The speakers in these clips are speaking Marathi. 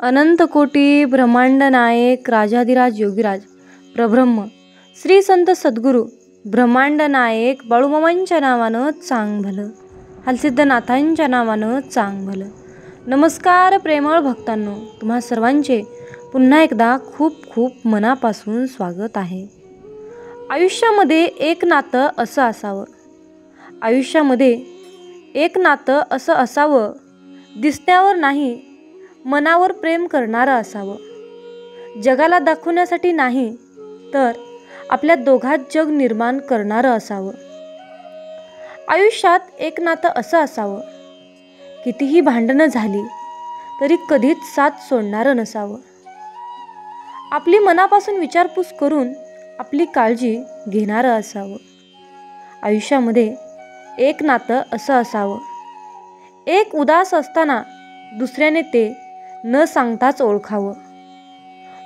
अनंत कोटी ब्रह्मांड नायक राजाधिराज योगीराज प्रब्रह्म श्री संत सद्गुरू ब्रह्मांड नायक बाळूमामांच्या नावानं चांग भलं, हलसिद्धनाथांच्या नावानं चांग भलं. नमस्कार प्रेमळ भक्तांनो, तुम्हा सर्वांचे पुन्हा एकदा खूप खूप मनापासून स्वागत आहे. आयुष्यामध्ये एक नातं असं असावं, आयुष्यामध्ये एक नातं असं असावं, दिसण्यावर नाही मनावर प्रेम करणारं असावं. जगाला दाखवण्यासाठी नाही तर आपल्या दोघात जग निर्माण करणारं असावं. आयुष्यात एक नातं असं असावं, कितीही भांडणं झाली तरी कधीच साथ सोडणारं नसावं. आपली मनापासून विचारपूस करून आपली काळजी घेणारं असावं. आयुष्यामध्ये एक नातं असं असावं, एक उदास असताना दुसऱ्याने ते न सांगताच ओळखावं.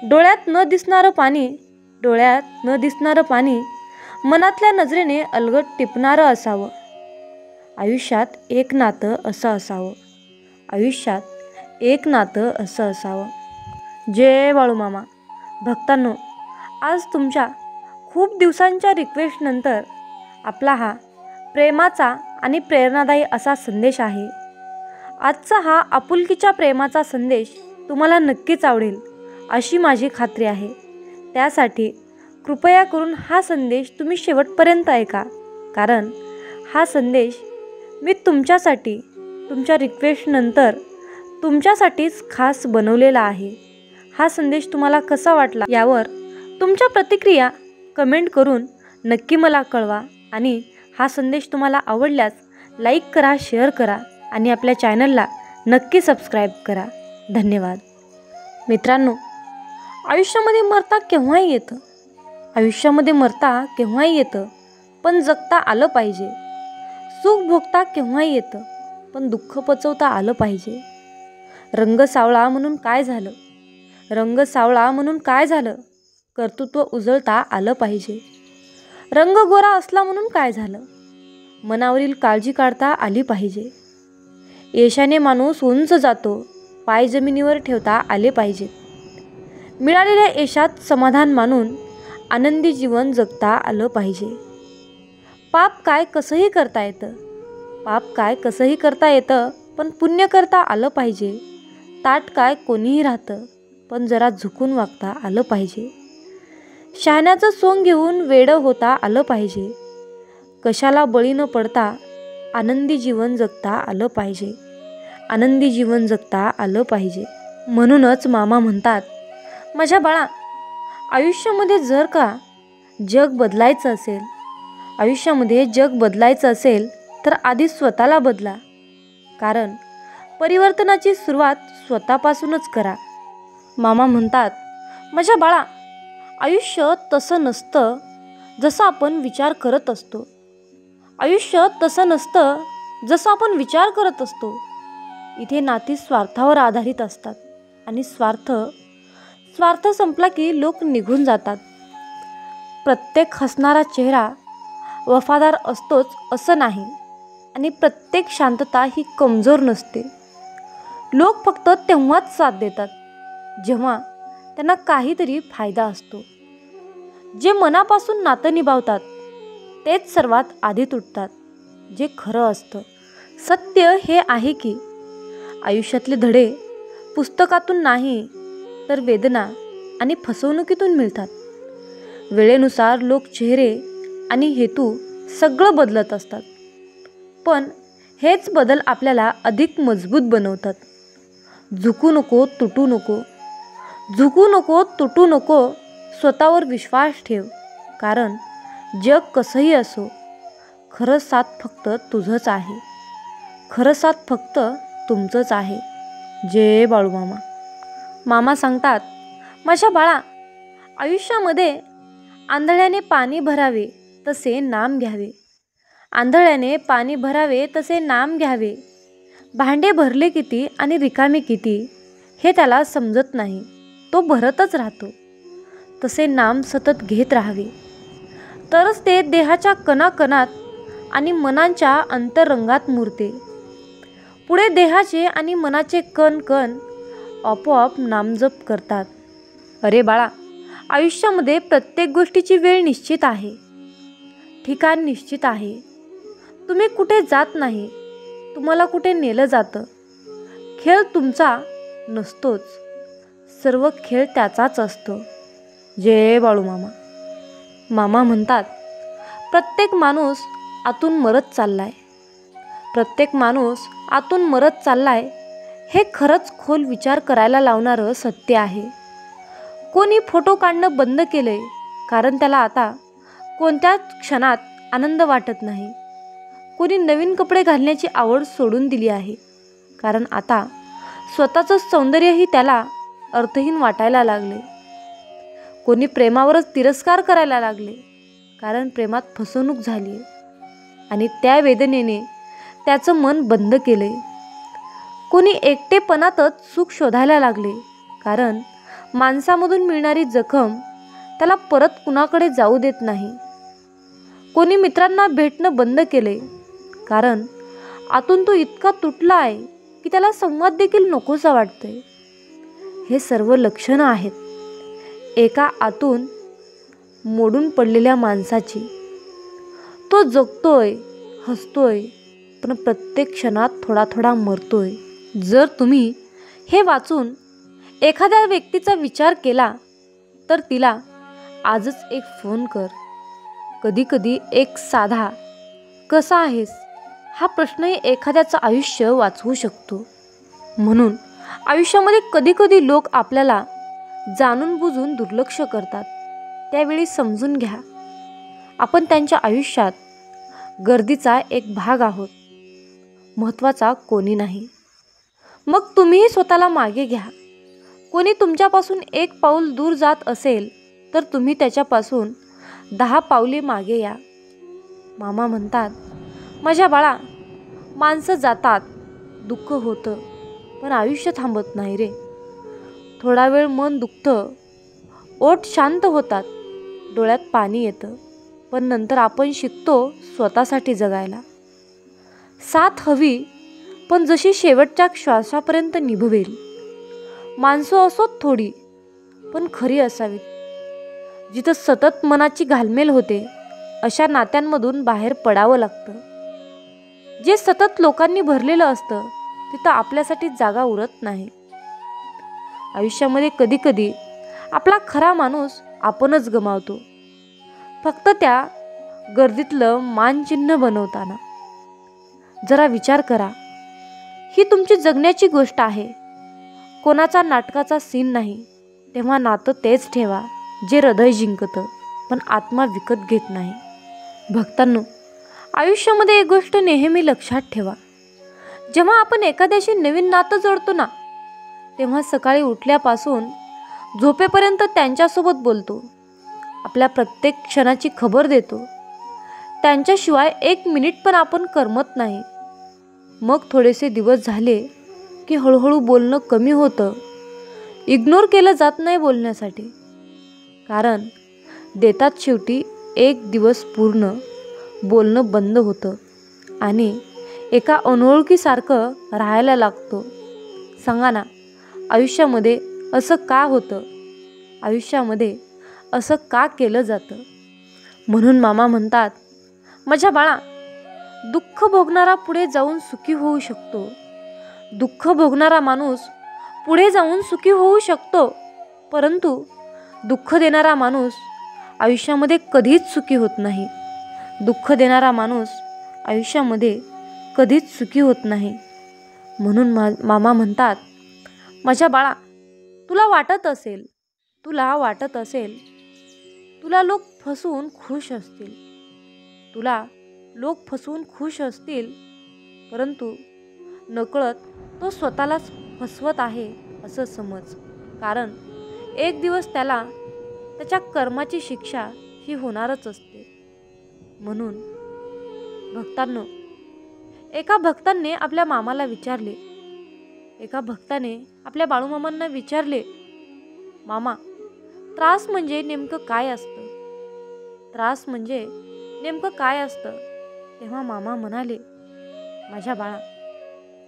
डोळ्यात न दिसणारं पाणी मनातल्या नजरेने अलगद टिपणारं असावं. आयुष्यात एक नातं असं असावं, आयुष्यात एक नातं असं असावं. जय बाळूमामा. भक्तांनो, आज तुमच्या खूप दिवसांच्या रिक्वेस्टनंतर आपला हा प्रेमाचा आणि प्रेरणादायी असा संदेश आहे. आजचा हा आपुलकीच्या प्रेमाचा संदेश तुम्हाला नक्कीच आवडेल अशी माझी खात्री आहे. त्यासाठी कृपया करून हा संदेश तुम्ही शेवटपर्यंत ऐका, कारण हा संदेश मी तुमच्यासाठी, तुमच्या रिक्वेस्टनंतर तुमच्यासाठीच खास बनवलेला आहे. हा संदेश तुम्हाला कसा वाटला यावर तुमच्या प्रतिक्रिया कमेंट करून नक्की मला कळवा. आणि हा संदेश तुम्हाला आवडल्यास लाईक करा, शेअर करा आणि आपल्या चॅनलला नक्की सबस्क्राईब करा. धन्यवाद. मित्रांनो, आयुष्यामध्ये मरता केव्हाही येतं, आयुष्यामध्ये मरता केव्हाही येतं, पण जगता आलं पाहिजे. सुख भोगता केव्हाही येतं, पण दुःख पचवता आलं पाहिजे. रंग सावळा म्हणून काय झालं, रंग सावळा म्हणून काय झालं, कर्तृत्व उजळता आलं पाहिजे. रंग गोरा असला म्हणून काय झालं, मनावरील काळजी काढता आली पाहिजे. यशाने माणूस उंच जातो, पाय जमिनीवर ठेवता आले पाहिजेत. मिळालेल्या यशात समाधान मानून आनंदी जीवन जगता आलं पाहिजे. पाप काय कसंही करता येतं, पाप काय कसंही करता येतं, पण पुण्य करता आलं पाहिजे. ताट काय कोणीही राहतं, पण जरा झुकून वागता आलं पाहिजे. शहाण्याचं सोंग घेऊन वेडं होता आलं पाहिजे. कशाला बळी न पडता आनंदी जीवन जगता आलं पाहिजे, आनंदी जीवन जगता आलं पाहिजे. म्हणूनच मामा म्हणतात, माझ्या बाळा, आयुष्यामध्ये जर का जग बदलायचं असेल, आयुष्यामध्ये जग बदलायचं असेल तर आधी स्वतःला बदला, कारण परिवर्तनाची सुरुवात स्वतःपासूनच करा. मामा म्हणतात, माझ्या बाळा, आयुष्य तसं नसतं जसं आपण विचार करत असतो, आयुष्य तसं नसतं जसं आपण विचार करत असतो. इथे नाती स्वार्थावर आधारित असतात आणि स्वार्थ संपला की लोक निघून जातात. प्रत्येक हसणारा चेहरा वफादार असतोच असं नाही, आणि प्रत्येक शांतता ही कमजोर नसते. लोक फक्त तेव्हाच साथ देतात जेव्हा त्यांना काहीतरी फायदा असतो. जे मनापासून नातं निभावतात तेच सर्वात आधी तुटतात. जे खरं असतं, सत्य हे आहे की आयुष्यातले धडे पुस्तकातून नाही तर वेदना आणि फसवणुकीतून मिळतात. वेळेनुसार लोक, चेहरे आणि हेतू सगळं बदलत असतात, पण हेच बदल आपल्याला अधिक मजबूत बनवतात. झुकू नको, तुटू नको, झुकू नको, तुटू नको. स्वतःवर विश्वास ठेव, कारण जग कसंही असो, खरं साथ फक्त तुझंच आहे, खरं साथ फक्त तुमचंच आहे. जय बाळूमामा. मामा सांगतात, माझ्या बाळा, आयुष्यामध्ये आंधळ्याने पाणी भरावे तसे नाम घ्यावे, आंधळ्याने पाणी भरावे तसे नाम घ्यावे. भांडे भरले किती आणि रिकामे किती हे त्याला समजत नाही, तो भरतच राहतो. तसे नाम सतत घेत राहावे, तरच ते देहाच्या कणाकणात आणि मनांच्या अंतरंगात मुरते. पुढे देहाचे आणि मनाचे कण कण आपोआप नामजप करतात. अरे बाळा, आयुष्यामध्ये प्रत्येक गोष्टीची वेळ निश्चित आहे, ठिकाण निश्चित आहे. तुम्ही कुठे जात नाही, तुम्हाला कुठे नेलं जातं. खेळ तुमचा नसतोच, सर्व खेळ त्याचाच असतो. जय बाळूमामा. मामा म्हणतात, प्रत्येक माणूस आतून मरत चाललाय. प्रत्येक माणूस आतून मरत चाललाय हे खरंच खोल विचार करायला लावणारं सत्य आहे. कोणी फोटो काढणं बंद केलंय कारण त्याला आता कोणत्याच क्षणात आनंद वाटत नाही. कोणी नवीन कपडे घालण्याची आवड सोडून दिली आहे कारण आता स्वतःचं सौंदर्यही त्याला अर्थहीन वाटायला लागले. कोणी प्रेमावरच तिरस्कार करायला लागले कारण प्रेमात फसवणूक झाली आणि त्या वेदनेने त्याचं मन बंद केले. कोणी एकटेपणातच सुख शोधायला लागले कारण माणसामधून मिळणारी जखम त्याला परत कुणाकडे जाऊ देत नाही. कोणी मित्रांना भेटणं बंद केले कारण आतून तो इतका तुटला आहे की त्याला संवाद देखील नकोसा वाटतोय. हे सर्व लक्षणं आहेत एका आतून मोडून पडलेल्या माणसाची. तो जगतोय, हसतोय, पण प्रत्येक क्षणात थोडा थोडा मरतोय. जर तुम्ही हे वाचून एखाद्या व्यक्तीचा विचार केला तर तिला आजच एक फोन कर. कधीकधी एक साधा कसा आहेस हा प्रश्नही एखाद्याचं आयुष्य वाचवू शकतो. म्हणून आयुष्यामध्ये कधीकधी लोक आपल्याला जाणून बुजून दुर्लक्ष करतात. त्यावेळी समजून घ्या, आपण त्यांच्या आयुष्यात गर्दीचा एक भाग आहोत, महत्त्वाचा कोणी नाही. मग तुम्हीही स्वतःला मागे घ्या. कोणी तुमच्यापासून एक पाऊल दूर जात असेल तर तुम्ही त्याच्यापासून 10 पावले मागे या. मामा म्हणतात, माझ्या बाळा, माणसं जातात, दुःख होतं, पण आयुष्य थांबत नाही रे. थोडा वेळ मन दुखतं, ओठ शांत होतात, डोळ्यात पाणी येतं, पण नंतर आपण शिकतो स्वतःसाठी जगायला. साथ हवी, पण जशी शेवटच्या श्वासापर्यंत निभवेल. माणसं असोत थोडी, पण खरी असावीत. जिथं सतत मनाची घालमेल होते अशा नात्यांमधून बाहेर पडावं लागतं. जे सतत लोकांनी भरलेलं असतं तिथं आपल्यासाठी जागा उरत नाही. आयुष्यामध्ये कधीकधी आपला खरा माणूस आपणच गमावतो, फक्त त्या गर्दीतलं मानचिन्ह बनवताना. जरा विचार करा, ही तुमची जगण्याची गोष्ट आहे, कोणाचा नाटकाचा सीन नाही. तेव्हा नातं तेच ठेवा जे हृदय जिंकतं पण आत्मा विकत घेत नाही. भक्तांनो, आयुष्यामध्ये एक गोष्ट नेहमी लक्षात ठेवा, जेव्हा आपण एखाद्याशी नवीन नातं जोडतो ना, तेव्हा सकाळी उठल्यापासून झोपेपर्यंत त्यांच्यासोबत बोलतो, आपल्या प्रत्येक क्षणाची खबर देतो. त्यांच्याशिवाय 1 मिनिट पण आपण करमत नाही. मग थोडेसे दिवस झाले की हळूहळू बोलणं कमी होतं. इग्नोर केलं जात नाही बोलण्यासाठी, कारण देतात शेवटी एक दिवस पूर्ण बोलणं बंद होतं आणि एका अनोळखीसारखं राहायला लागतो. सांगा ना, आयुष्यामध्ये असं का होतं? आयुष्यामध्ये असं का केलं जातं? म्हणून मामा म्हणतात, माझ्या बाळा, दुःख भोगणारा पुढे जाऊन सुखी होऊ शकतो. दुःख भोगणारा माणूस पुढे जाऊन सुखी होऊ शकतो, परंतु दुःख देणारा माणूस आयुष्यामध्ये कधीच सुखी होत नाही. दुःख देणारा माणूस आयुष्यामध्ये कधीच सुखी होत नाही. म्हणून मामा म्हणतात, माझ्या बाळा, तुला वाटत असेल तुला लोक फसवून खुश असतील, परंतु नकळत तो स्वतःलाच फसवत आहे असं समज. कारण एक दिवस त्याला त्याच्या कर्माची शिक्षा ही होणारच असते. म्हणून भक्तांनो, एका भक्ताने आपल्या मामाला विचारले, एका भक्ताने आपल्या बाळूमामांना विचारले, मामा, त्रास म्हणजे नेमकं काय असतं? त्रास म्हणजे नेमकं काय असतं? तेव्हा मामा म्हणाले, माझ्या बाळा,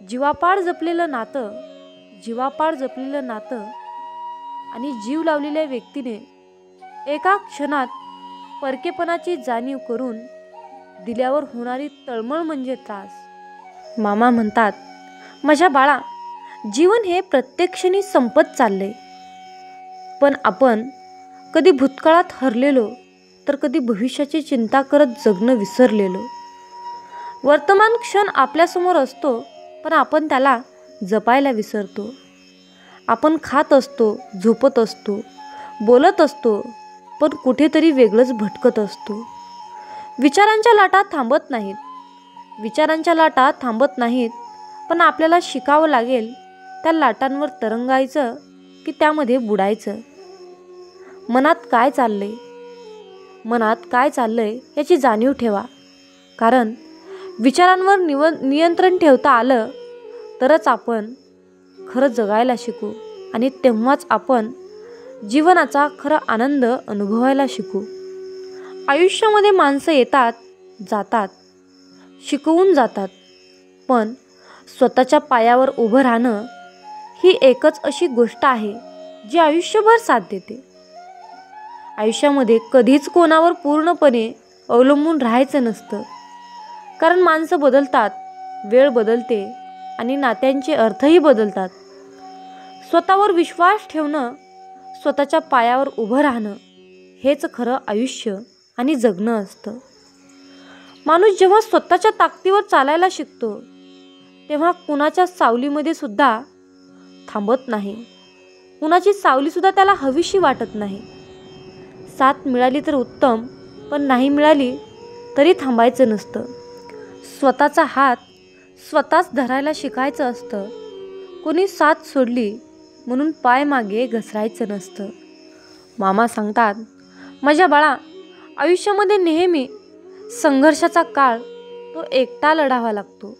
जीवापाड जपलेलं नातं जीवापाड जपलेलं नातं आणि जीव लावलेल्या व्यक्तीने एका क्षणात परकेपणाची जाणीव करून दिल्यावर होणारी तळमळ म्हणजे त्रास. मामा म्हणतात, माझ्या बाळा, जीवन हे प्रत्येक क्षणी संपत चाललंय. पण आपण कधी भूतकाळात हरलेलो तर कधी भविष्याची चिंता करत जगणं विसरलेलो. वर्तमान क्षण आपल्यासमोर असतो पण आपण त्याला जपायला विसरतो. आपण खात असतो, झोपत असतो, बोलत असतो, पण कुठेतरी वेगळंच भटकत असतो. विचारांच्या लाटा थांबत नाहीत, पण आपल्याला शिकावं लागेल त्या लाटांवर तरंगायचं की त्यामध्ये बुडायचं. मनात काय चाललंय याची जाणीव ठेवा. कारण विचारांवर नियंत्रण ठेवता आलं तरच आपण खरं जगायला शिकू आणि तेव्हाच आपण जीवनाचा खरा आनंद अनुभवायला शिकू. आयुष्यामध्ये माणसं येतात, जातात, शिकवून जातात, पण स्वतःच्या पायावर उभं राहणं ही एकच अशी गोष्ट आहे जी आयुष्यभर साथ देते. आयुष्यामध्ये कधीच कोणावर पूर्णपणे अवलंबून राहायचं नसतं. कारण माणसं बदलतात, वेळ बदलते आणि नात्यांचे अर्थही बदलतात. स्वतःवर विश्वास ठेवणं, स्वतःच्या पायावर उभं राहणं हेच खरं आयुष्य आणि जगणं असतं. माणूस जेव्हा स्वतःच्या ताकदीवर चालायला शिकतो तेव्हा कुणाच्या सावलीमध्ये सुद्धा थांबत नाही. कुणाची सावलीसुद्धा त्याला हवीशी वाटत नाही. साथ मिळाली तर उत्तम, पण नाही मिळाली तरी थांबायचं नसतं. स्वतःचा हात स्वतःच धरायला शिकायचं असतं. कोणी साथ सोडली म्हणून पाय मागे घसरायचं नसतं. मामा सांगतात, माझ्या बाळा, आयुष्यामध्ये नेहमी संघर्षाचा काळ तो एकटा लढावा लागतो.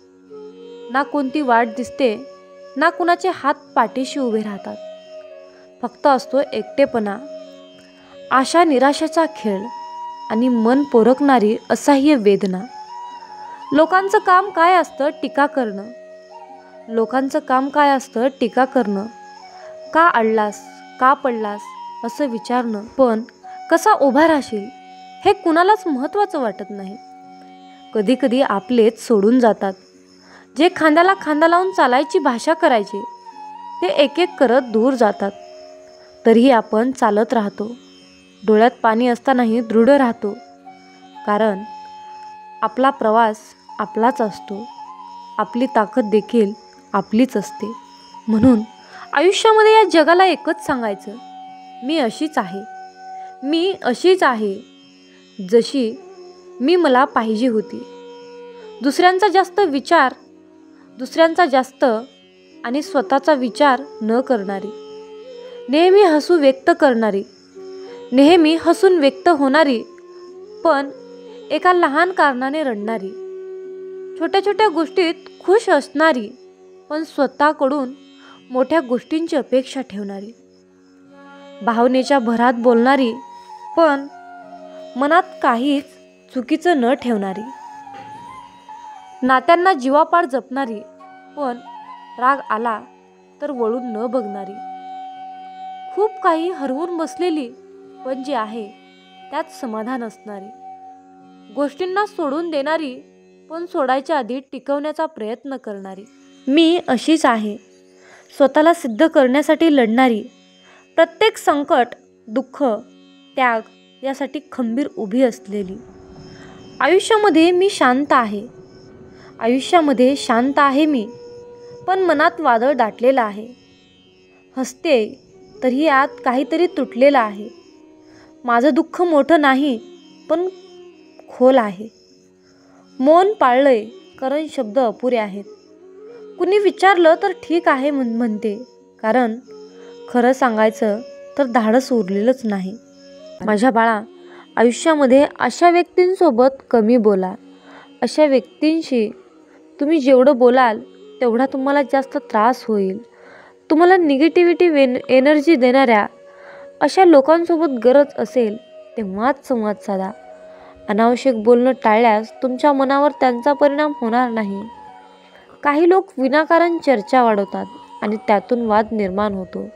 ना कोणती वाट दिसते, ना कुणाचे हात पाठीशी उभे राहतात. फक्त असतो एकटेपणा, आशा निराशाचा खेळ आणि मन पोरकणारी असह्य वेदना. लोकांचं काम काय असतं? टीका करणं. का अडलास, का पडलास असं विचारणं. पण कसा उभा राहशील हे कुणालाच महत्त्वाचं वाटत नाही. कधी कधी आपलेच सोडून जातात. जे खांद्याला खांदा लावून चालायची भाषा करायचे ते एक एक करत दूर जातात. तरीही आपण चालत राहतो. डोळ्यात पाणी असतानाही दृढ राहतो. कारण आपला प्रवास आपलाच असतो. आपली ताकद देखील आपलीच असते. म्हणून आयुष्यामध्ये या जगाला एकच सांगायचं, मी अशीच आहे जशी मी मला पाहिजे होती. दुसऱ्यांचा जास्त आणि स्वतःचा विचार न करणारी, नेहमी हसून व्यक्त होणारी, पण एका लहान कारणाने रडणारी, छोट्या छोट्या गोष्टीत खुश असणारी, पण स्वतःकडून मोठ्या गोष्टींची अपेक्षा ठेवणारी, भावनेच्या भरात बोलणारी, पण मनात काहीच चुकीचं न ठेवणारी, नात्यांना जीवापाड जपणारी, पण राग आला तर वळून न बघणारी, खूप काही हरवून बसलेली, पण जे आहे त्यात समाधान असणारी, गोष्टींना सोडून देणारी, पण सोडायच्या आधी टिकवण्याचा प्रयत्न करणारी. मी अशीच आहे, स्वतःला सिद्ध करण्यासाठी लढणारी, प्रत्येक संकट, दुःख, त्याग यासाठी खंबीर उभी असलेली. आयुष्यामध्ये शांत आहे मी, पण मनात वादळ दाटलेलं आहे. हसते तरीही आत काहीतरी तुटलेलं आहे. माझं दुःख मोठं नाही, पण खोल आहे. मौन पाळलंय कारण शब्द अपुरे आहेत. कुणी विचारलं तर ठीक आहे म्हणते, कारण खरं सांगायचं तर धाडस उरलेलंच नाही. माझ्या बाळा, आयुष्यामध्ये अशा व्यक्तींसोबत कमी बोला. अशा व्यक्तींशी तुम्ही जेवढं बोलाल तेवढा तुम्हाला जास्त त्रास होईल. तुम्हाला निगेटिव्हिटी एनर्जी देणाऱ्या अशा लोकांसोबत गरज असेल तेव्हाच संवाद साधा. अनावश्यक बोलणं टाळल्यास तुमच्या मनावर त्यांचा परिणाम होणार नाही. काही लोक विनाकारण चर्चा वाढवतात, आणि त्यातून वाद निर्माण होतो.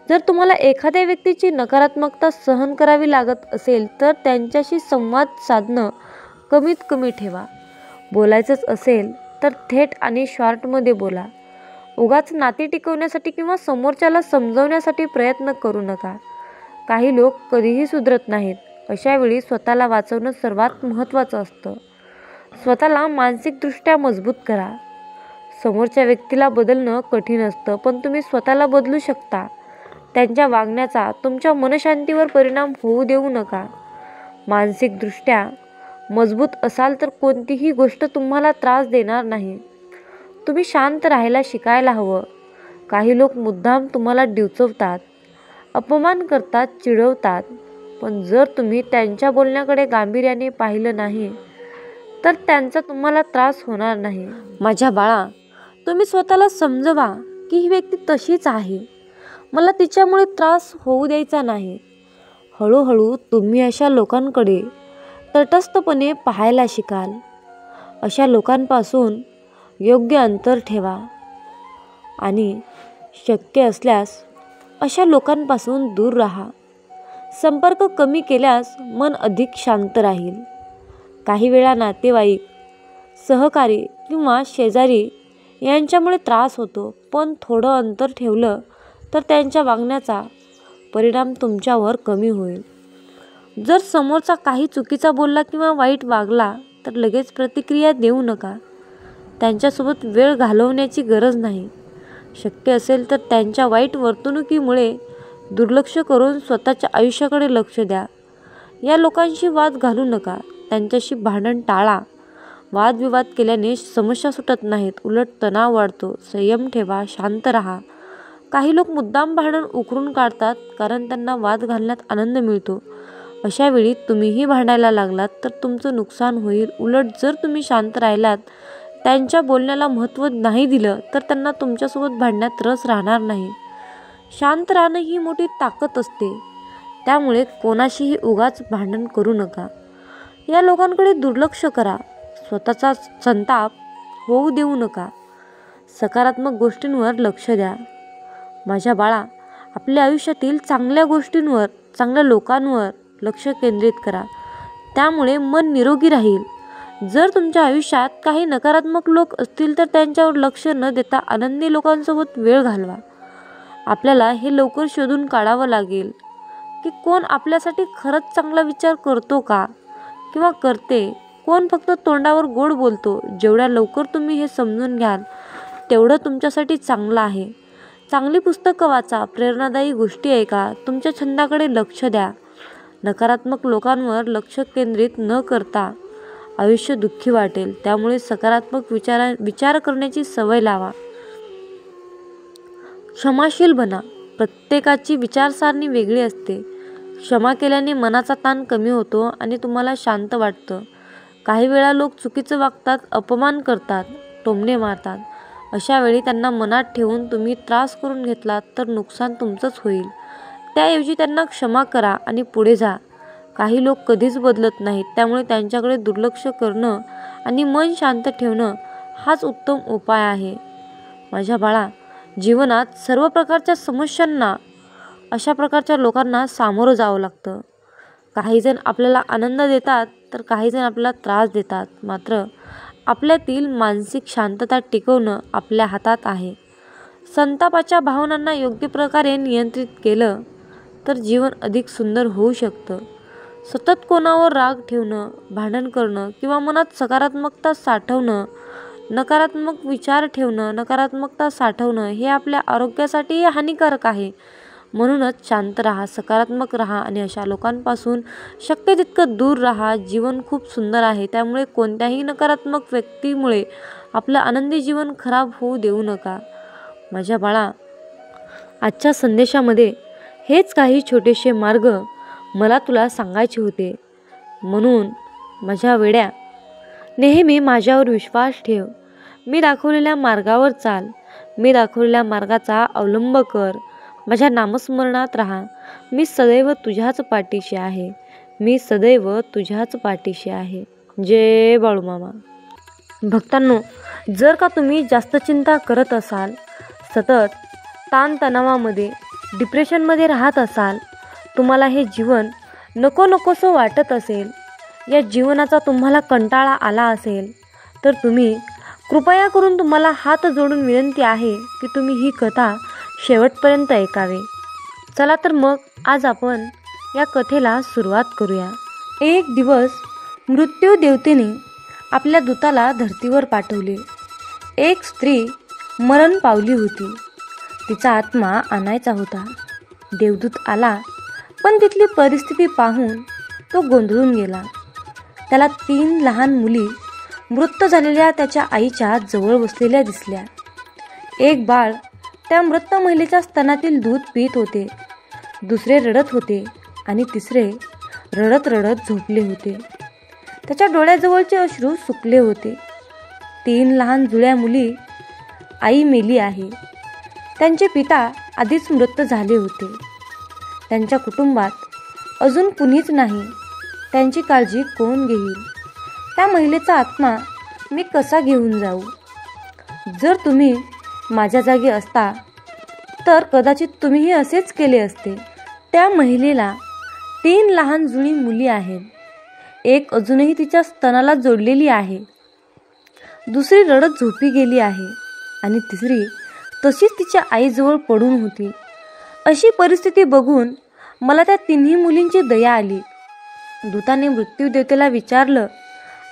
जर तुम्हाला एखाद्या व्यक्तीची नकारात्मकता सहन करावी लागत असेल तर त्यांच्याशी संवाद साधणं कमीत कमी ठेवा. बोलायचंच असेल तर थेट आणि शॉर्टमध्ये बोला. उगाच नाती टिकवण्यासाठी किंवा समोरच्याला समजवण्यासाठी प्रयत्न करू नका. काही लोक कधीही सुधरत नाहीत. अशा वेळी स्वतःला वाचवणं सर्वात महत्त्वाचं असतं. स्वतःला मानसिकदृष्ट्या मजबूत करा. समोरच्या व्यक्तीला बदलणं कठीण असतं, पण तुम्ही स्वतःला बदलू शकता. त्यांच्या वागण्याचा तुमच्या मनशांतीवर परिणाम होऊ देऊ नका. मानसिकदृष्ट्या मजबूत असाल तर कोणतीही गोष्ट तुम्हाला त्रास देणार नाही. तुम्ही शांत राहायला शिकायला हवं. काही लोक मुद्दाम तुम्हाला डिवचवतात, अपमान करतात, चिडवतात. पण जर तुम्ही त्यांच्या बोलण्याकडे गांभीर्याने पाहिलं नाही तर त्यांचा तुम्हाला त्रास होणार नाही. माझ्या बाळा, तुम्ही स्वतःला समजवा की ही व्यक्ती तशीच आहे. मला तिच्यामुळे त्रास होऊ द्यायचा नाही. हळूहळू तुम्ही अशा लोकांकडे तटस्थपणे पाहायला शिकाल. अशा लोकांपासून योग्य अंतर ठेवा आणि शक्य असल्यास अशा लोकांपासून दूर राहा. संपर्क कमी केल्यास मन अधिक शांत राहील. काही वेळा नातेवाईक, सहकारी किंवा शेजारी यांच्यामुळे त्रास होतो, पण थोडं अंतर ठेवलं तर त्यांच्या वागण्याचा परिणाम तुमच्यावर कमी होईल. जर समोरचा काही चुकीचा बोलला किंवा वाईट वागला तर लगेच प्रतिक्रिया देऊ नका. त्यांच्यासोबत वेळ घालवण्याची गरज नाही. शक्य असेल तर त्यांच्या वाईट वर्तणुकीमुळे दुर्लक्ष करून स्वतःच्या आयुष्याकडे लक्ष द्या. या लोकांशी वाद घालू नका. त्यांच्याशी भांडण टाळा. वादविवाद केल्याने समस्या सुटत नाहीत, उलट तणाव वाढतो. संयम ठेवा, शांत राहा. काही लोक मुद्दाम भांडण उकरून काढतात कारण त्यांना वाद घालण्यात आनंद मिळतो. अशा वेळी तुम्हीही भांडायला लागलात तर तुमचं नुकसान होईल. उलट जर तुम्ही शांत राहिलात, त्यांच्या बोलण्याला महत्त्व नाही दिलं तर त्यांना तुमच्यासोबत भांडण्यात रस राहणार नाही. शांत राहणं ही मोठी ताकद असते. त्यामुळे कोणाशीही उगाच भांडण करू नका. या लोकांकडे दुर्लक्ष करा. स्वतःचा संताप होऊ देऊ नका. सकारात्मक गोष्टींवर लक्ष द्या. माझ्या बाळा, आपल्या आयुष्यातील चांगल्या गोष्टींवर, चांगल्या लोकांवर लक्ष केंद्रित करा. त्यामुळे मन निरोगी राहील. जर तुमच्या आयुष्यात काही नकारात्मक लोक असतील तर त्यांच्यावर लक्ष न देता आनंदी लोकांसोबत वेळ घालवा. आपल्याला हे लवकर शोधून काढावं लागेल की कोण आपल्यासाठी खरंच चांगला विचार करतो का किंवा करते, कोण फक्त तोंडावर गोड बोलतो. जेवढ्या लवकर तुम्ही हे समजून घ्याल तेवढं तुमच्यासाठी चांगलं आहे. चांगली पुस्तकं वाचा, प्रेरणादायी गोष्टी ऐका, तुमच्या छंदाकडे लक्ष द्या. नकारात्मक लोकांवर लक्ष केंद्रित न करता आयुष्य दुःखी वाटेल. त्यामुळे सकारात्मक विचार करण्याची सवय लावा. क्षमाशील बना. प्रत्येकाची विचारसरणी वेगळी असते. क्षमा केल्याने मनाचा ताण कमी होतो आणि तुम्हाला शांत वाटतं. काही वेळा लोक चुकीचं वागतात, अपमान करतात, टोमणे मारतात. अशा वेळी त्यांना मनात ठेवून तुम्ही त्रास करून घेतलात तर नुकसान तुमचंच होईल. त्याऐवजी त्यांना क्षमा करा आणि पुढे जा. काही लोक कधीच बदलत नाहीत, त्यामुळे त्यांच्याकडे दुर्लक्ष करणं आणि मन शांत ठेवणं हाच उत्तम उपाय आहे. माझ्या बाळा, जीवनात सर्व प्रकारच्या समस्यांना, अशा प्रकारच्या लोकांना सामोरं जावं लागतं. काहीजण आपल्याला आनंद देतात तर काहीजण आपल्याला त्रास देतात. मात्र आपल्यातील मानसिक शांतता टिकवणं आपल्या हातात आहे. संतापाच्या भावनांना योग्य प्रकारे नियंत्रित केलं तर जीवन अधिक सुंदर होऊ शकतं. सतत कोणावर राग ठेवणं, भांडण करणं किंवा मनात नकारात्मक विचार ठेवणं, नकारात्मकता साठवणं हे आपल्या आरोग्यासाठीही हानिकारक आहे. म्हणूनच शांत राहा, सकारात्मक राहा आणि अशा लोकांपासून शक्य तितकं दूर राहा. जीवन खूप सुंदर आहे, त्यामुळे कोणत्याही नकारात्मक व्यक्तीमुळे आपलं आनंदी जीवन खराब होऊ देऊ नका. माझ्या बाळा, आजच्या संदेशामध्ये हेच काही छोटेसे मार्ग मला तुला सांगायचे होते. म्हणून माझ्या वेड्या, नेहमी माझ्यावर विश्वास ठेव. मी दाखवलेल्या मार्गावर चाल. मी दाखवलेल्या मार्गाचा अवलंब कर. माझ्या नामस्मरणात राहा. मी सदैव तुझ्याच पाठीशी आहे. मी सदैव तुझ्याच पाठीशी आहे. जय बाळूमामा. भक्तांनो, जर का तुम्ही जास्त चिंता करत असाल, सतत ताणतणावामध्ये डिप्रेशनमध्ये राहत असाल, तुम्हाला हे जीवन नको नकोसं वाटत असेल, या जीवनाचा तुम्हाला कंटाळा आला असेल, तर तुम्ही कृपया करून तुम्हाला हात जोडून विनंती आहे की तुम्ही ही कथा शेवटपर्यंत ऐकावे. चला तर मग आज आपण या कथेला सुरुवात करूया. एक दिवस मृत्यू देवतेने आपल्या दूताला धर्तीवर पाठवले. एक स्त्री मरण पावली होती. तिचा आत्मा आणायचा होता. देवदूत आला, पण तिथली परिस्थिती पाहून तो गोंधळून गेला. त्याला 3 लहान मुली मृत झालेल्या त्याच्या आईच्या जवळ बसलेल्या दिसल्या. एक बाळ त्या मृत महिलेच्या स्तनातील दूध पीत होते, दुसरे रडत होते आणि तिसरे रडत रडत झोपले होते. त्याच्या डोळ्याजवळचे अश्रू सुकले होते. 3 लहान जुळ्या मुली, आई मेली आहे. त्यांचे पिता आधीच मृत झाले होते. त्यांच्या कुटुंबात अजून कुणीच नाही. त्यांची काळजी कोण घेईल? त्या महिलेचा आत्मा मी कसा घेऊन जाऊ? जर तुम्ही माझ्या जागी असता तर कदाचित तुम्हीही असेच केले असते. त्या महिलेला 3 लहान जुळी मुली आहेत. एक अजूनही तिच्या स्तनाला जोडलेली आहे, दुसरी रडत झोपी गेली आहे आणि तिसरी तशीच तिच्या आईजवळ पडून होती. अशी परिस्थिती बघून मला त्या 3ही मुलींची दया आली. दूताने मृत्यूदेवतेला विचारलं,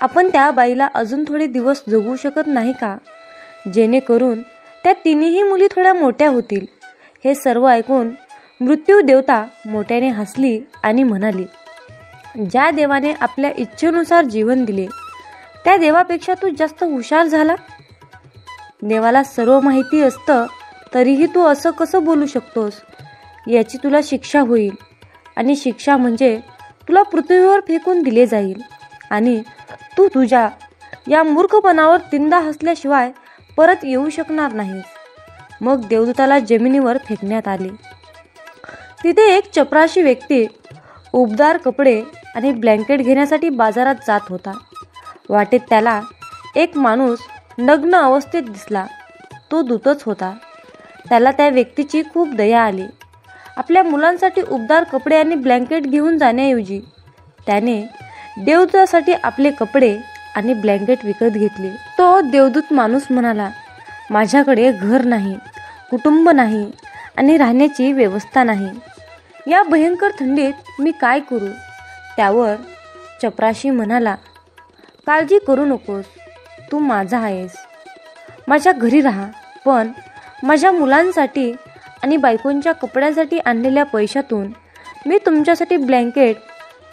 आपण त्या बाईला अजून थोडे दिवस जगू शकत नाही का, जेणेकरून त्या 3ही मुली थोड्या मोठ्या होतील. हे सर्व ऐकून मृत्यूदेवता मोठ्याने हसली आणि म्हणाली, ज्या देवाने आपल्या इच्छेनुसार जीवन दिले त्या देवापेक्षा तू जास्त हुशार झाला. देवाला सर्व माहिती असतं तरीही तू असं कसं बोलू शकतोस? याची तुला शिक्षा होईल आणि शिक्षा म्हणजे तुला पृथ्वीवर फेकून दिले जाईल आणि तू तुझ्या या मूर्खपणावर तिंदा हसल्याशिवाय परत येऊ शकणार नाहीस. मग देवदूताला जमिनीवर फेकण्यात आले. तिथे एक चपराशी व्यक्ती उबदार कपडे आणि ब्लँकेट घेण्यासाठी बाजारात जात होता. वाटेत त्याला एक माणूस नग्न अवस्थेत दिसला. तो दूतच होता. त्याला त्या व्यक्तीची खूप दया आली. आपल्या मुलांसाठी उबदार कपडे आणि ब्लँकेट घेऊन जाण्याऐवजी त्याने देवदूतासाठी आपले कपडे आणि ब्लँकेट विकत घेतले. तो देवदूत माणूस म्हणाला, माझ्याकडे घर नाही, कुटुंब नाही आणि राहण्याची व्यवस्था नाही. या भयंकर थंडीत मी काय करू? त्यावर चपराशी म्हणाला, काळजी करू नकोस, तू माझा आहेस. माझ्या घरी राहा, पण माझ्या मुलांसाठी आणि बायकोंच्या कपड्यांसाठी आणलेल्या पैशातून मी तुमच्यासाठी ब्लँकेट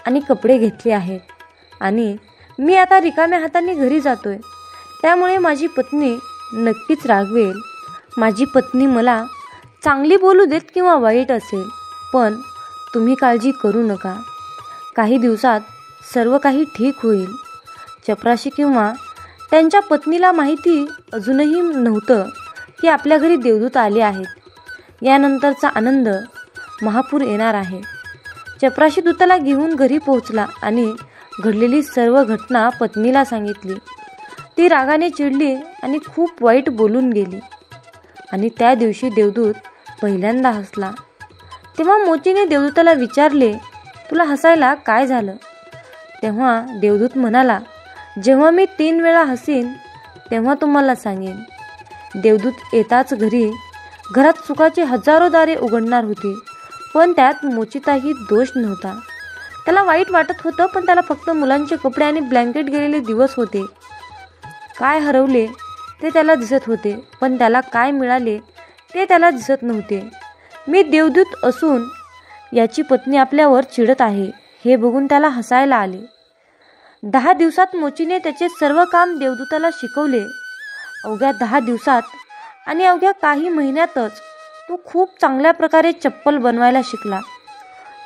आणि कपडे घेतले आहेत आणि मी आता रिकाम्या हाताने घरी जातोय. त्यामुळे माझी पत्नी नक्कीच रागवेल. माझी पत्नी मला चांगली बोलू देत किंवा वाईट असेल, पण तुम्ही काळजी करू नका. काही दिवसात सर्व काही ठीक होईल. चपराशी किंवा त्यांच्या पत्नीला माहिती अजूनही नव्हतं की आपल्या घरी देवदूत आले आहेत. यानंतरचा आनंद महापूर येणार आहे. चपराशी दूताला घेऊन घरी पोहोचला आणि घडलेली सर्व घटना पत्नीला सांगितली. ती रागाने चिडली आणि खूप वाईट बोलून गेली. आणि त्या दिवशी देवदूत पहिल्यांदा हसला. तेव्हा मोचीने देवदूताला विचारले, तुला हसायला काय झालं? तेव्हा देवदूत म्हणाला, जेव्हा मी 3 वेळा हसीन तेव्हा तुम्हाला सांगेन. देवदूत येताच घरात सुखाची हजारो दारे उघडणार होती, पण त्यात मोचीचाही दोष नव्हता. त्याला वाईट वाटत होतं, पण त्याला फक्त मुलांचे कपडे आणि ब्लँकेट गेलेले दिवस होते. काय हरवले ते त्याला दिसत होते, पण त्याला काय मिळाले ते त्याला दिसत नव्हते. मी देवदूत असून याची पत्नी आपल्यावर चिडत आहे हे बघून त्याला हसायला आले. 10 दिवसात मोचीने त्याचे सर्व काम देवदूताला शिकवले. अवघ्या 10 दिवसात आणि अवघ्या काही महिन्यातच तो खूप चांगल्या प्रकारे चप्पल बनवायला शिकला.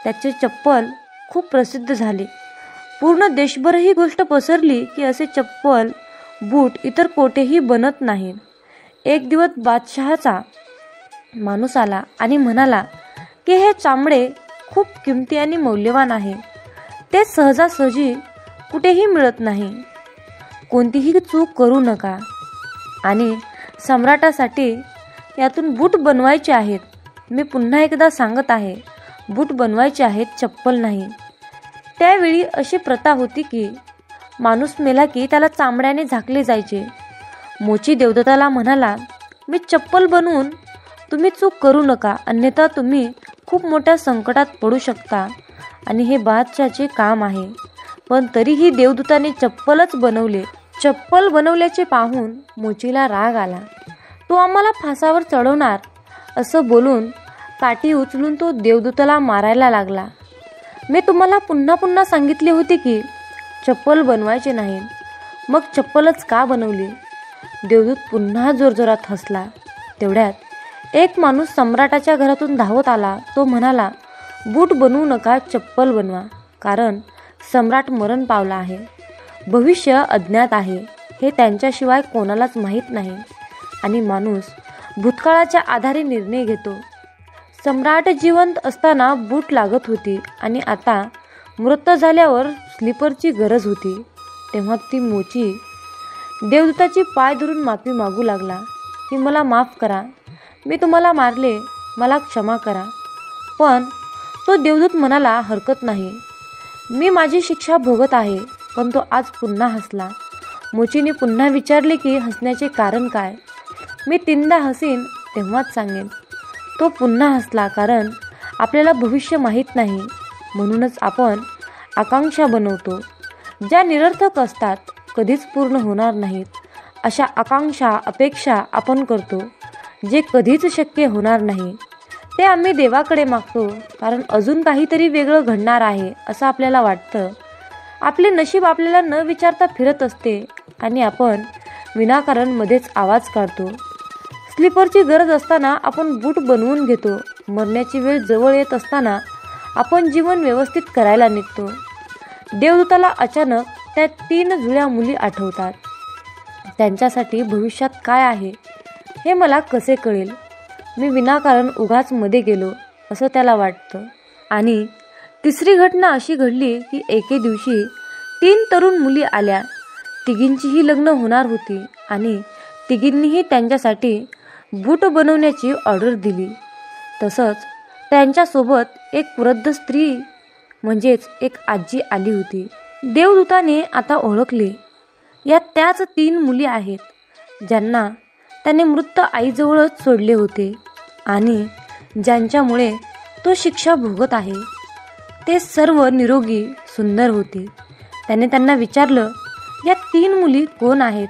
त्याचे चप्पल खूप प्रसिद्ध झाले. पूर्ण देशभर ही गोष्ट पसरली की असे चप्पल, बूट इतर कोठेही बनत नाहीत. एक दिवस बादशहाचा माणूस आला आणि म्हणाला की हे चामडे खूप किमती आणि मौल्यवान आहे. ते सहजासहजी कुठेही मिळत नाही. कोणतीही चूक करू नका. आणि सम्राटासाठी यातून बूट बनवायचे आहेत. मी पुन्हा एकदा सांगत आहे, बूट बनवायचे आहेत, चप्पल नाही. त्यावेळी अशी प्रथा होती की माणूस मेला की त्याला चामड्याने झाकले जायचे. मोची देवदत्ताला म्हणाला, मी चप्पल बनवून तुम्ही चूक करू नका, अन्यथा तुम्ही खूप मोठ्या संकटात पडू शकता आणि हे बादशाहचे काम आहे. पण तरीही देवदूताने चप्पलच बनवले. चप्पल बनवल्याचे पाहून मोचीला राग आला. तो आम्हाला फासावर चढवणार असं बोलून काठी उचलून तो देवदूताला मारायला लागला. मी तुम्हाला पुन्हा पुन्हा सांगितले होते की चप्पल बनवायचे नाही, मग चप्पलच का बनवली? देवदूत पुन्हा जोरजोरात हसला. तेवढ्यात एक माणूस सम्राटाच्या घरातून धावत आला. तो म्हणाला, बूट बनवू नका, चप्पल बनवा, कारण सम्राट मरण पावला आहे. भविष्य अज्ञात आहे, हे त्यांच्याशिवाय कोणालाच माहीत नाही आणि माणूस भूतकाळाच्या आधारे निर्णय घेतो. सम्राट जिवंत असताना बूट लागत होती आणि आता मृत झाल्यावर स्लीपरची गरज होती. तेव्हा ती मोची देवदूताची पाय धरून माफी मागू लागला की मला माफ करा, मी तुम्हाला मारले, मला क्षमा करा. पण तो देवदूत म्हणाला, हरकत नाही, मी माझी शिक्षा भोगत आहे. पण तो आज पुन्हा हसला. मोचीने पुन्हा विचारले की हसण्याचे कारण काय? मी 3दा हसीन तेव्हाच सांगेन. तो पुन्हा हसला, कारण आपल्याला भविष्य माहीत नाही, म्हणूनच आपण आकांक्षा बनवतो ज्या निरर्थक असतात, कधीच पूर्ण होणार नाहीत. अशा आकांक्षा, अपेक्षा आपण करतो जे कधीच शक्य होणार नाही. ते आम्ही देवाकडे मागतो, कारण अजून काहीतरी वेगळं घडणार आहे असं आपल्याला वाटतं. आपले नशीब आपल्याला न विचारता फिरत असते आणि आपण विनाकारण मध्येच आवाज काढतो. स्लीपरची गरज असताना आपण बूट बनवून घेतो. मरण्याची वेळ जवळ येत असताना आपण जीवन व्यवस्थित करायला निघतो. देवदूताला अचानक त्या 3 जुळ्या मुली आठवतात. त्यांच्यासाठी भविष्यात काय आहे हे मला कसे कळेल? मी विनाकारण उगाच मध्ये गेलो असं त्याला वाटतं. आणि तिसरी घटना अशी घडली की एके दिवशी 3 तरुण मुली आल्या. तिघींचीही लग्न होणार होती आणि तिघींनीही त्यांच्यासाठी बूट बनवण्याची ऑर्डर दिली. तसंच त्यांच्यासोबत एक वृद्ध स्त्री म्हणजेच एक आजी आली होती. देवदूताने आता ओळखले, या त्याच 3 मुली आहेत ज्यांना त्याने मृत आईजवळच सोडले होते आणि ज्यांच्यामुळे तो शिक्षा भोगत आहे. ते सर्व निरोगी, सुंदर होते. त्याने त्यांना विचारलं, या 3 मुली कोण आहेत?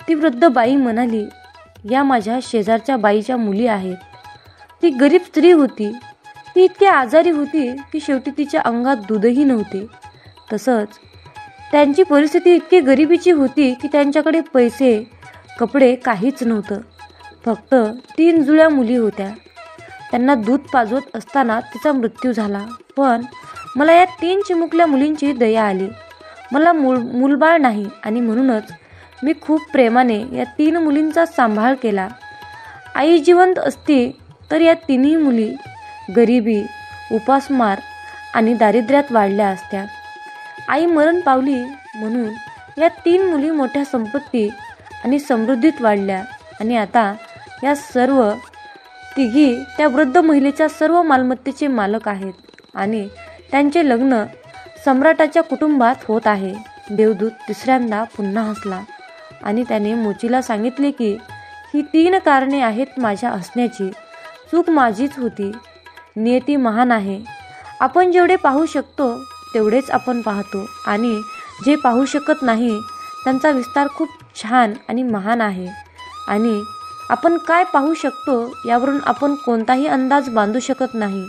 ती वृद्ध बाई म्हणाली, या माझ्या शेजारच्या बाईच्या मुली आहेत. ती गरीब स्त्री होती. ती इतकी आजारी होती की शेवटी तिच्या अंगात दूधही नव्हते. तसंच त्यांची परिस्थिती इतकी गरिबीची होती की त्यांच्याकडे पैसे, कपडे काहीच नव्हतं. फक्त 3 जुळ्या मुली होत्या. त्यांना दूध पाजवत असताना तिचा मृत्यू झाला. पण मला या 3 चिमुकल्या मुलींची दया आली. मला मूलबाळ नाही आणि म्हणूनच मी खूप प्रेमाने या 3 मुलींचा सांभाळ केला. आई जिवंत असती तर या 3ही मुली गरिबी, उपासमार आणि दारिद्र्यात वाढल्या असत्या. आई मरण पावली म्हणून या 3 मुली मोठ्या संपत्ती आणि समृद्धीत वाढल्या आणि आता या सर्व तिघी त्या वृद्ध महिलेच्या सर्व मालमत्तेचे मालक आहेत आणि त्यांचे लग्न सम्राटाच्या कुटुंबात होत आहे. देवदूत तिसऱ्यांदा पुन्हा हसला आणि त्याने मोचीला सांगितले की ही 3 कारणे आहेत माझ्या हसण्याची. चूक माझीच होती. नियती महान आहे. आपण जेवढे पाहू शकतो तेवढेच आपण पाहतो आणि जे पाहू शकत नाही त्यांचा विस्तार खूप छान आणि महान आहे. आणि आपण काय पाहू शकतो यावरून आपण कोणताही अंदाज बांधू शकत नाही.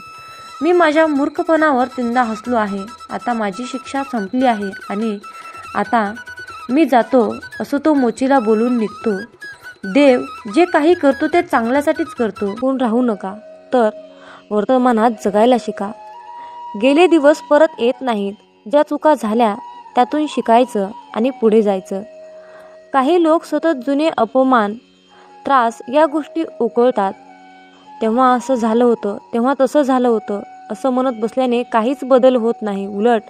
मी माझ्या मूर्खपणावर 3दा हसलो आहे. आता माझी शिक्षा संपली आहे आणि आता मी जातो असं तो मोचीला बोलून निघतो. देव जे काही करतो ते चांगल्यासाठीच करतो. कोण राहू नका, तर वर्तमानात जगायला शिका. गेले दिवस परत येत नाहीत. ज्या चुका झाल्या त्यातून शिकायचं आणि पुढे जायचं. काही लोक सतत जुने अपमान, त्रास या गोष्टी उकळतात. तेव्हा असं झालं होतं, तेव्हा तसं झालं होतं असं म्हणत बसल्याने काहीच बदल होत नाही. उलट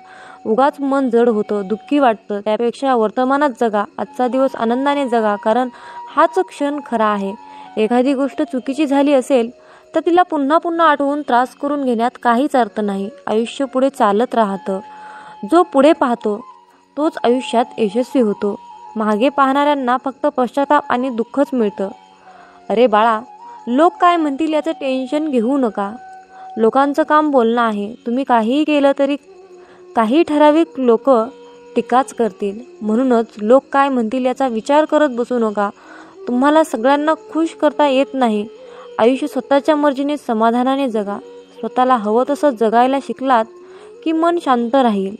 उगाच मन जड होतं, दुःखी वाटतं. त्यापेक्षा वर्तमानात जगा, आजचा दिवस आनंदाने जगा, कारण हाच क्षण खरा आहे. एखादी गोष्ट चुकीची झाली असेल तर तिला पुन्हा पुन्हा आठवून त्रास करून घेण्यात काहीच अर्थ नाही. आयुष्य पुढे चालत राहतं. जो पुढे पाहतो तोच आयुष्यात यशस्वी होतो. मागे पाहणाऱ्यांना फक्त पश्चाताप आणि दुःखच मिळतं. अरे बाळा, लोक काय म्हणतील याचं टेन्शन घेऊ नका. लोकांचं काम बोलणं आहे. तुम्ही काहीही केलं तरी काही ठराविक लोक टीकाच करतील. म्हणूनच लोक काय म्हणतील याचा विचार करत बसू नका. तुम्हाला सगळ्यांना खुश करता येत नाही. आयुष्य स्वतःच्या मर्जीने समाधानाने जगा. स्वतःला हवं तसं जगायला शिकलात की मन शांत राहील.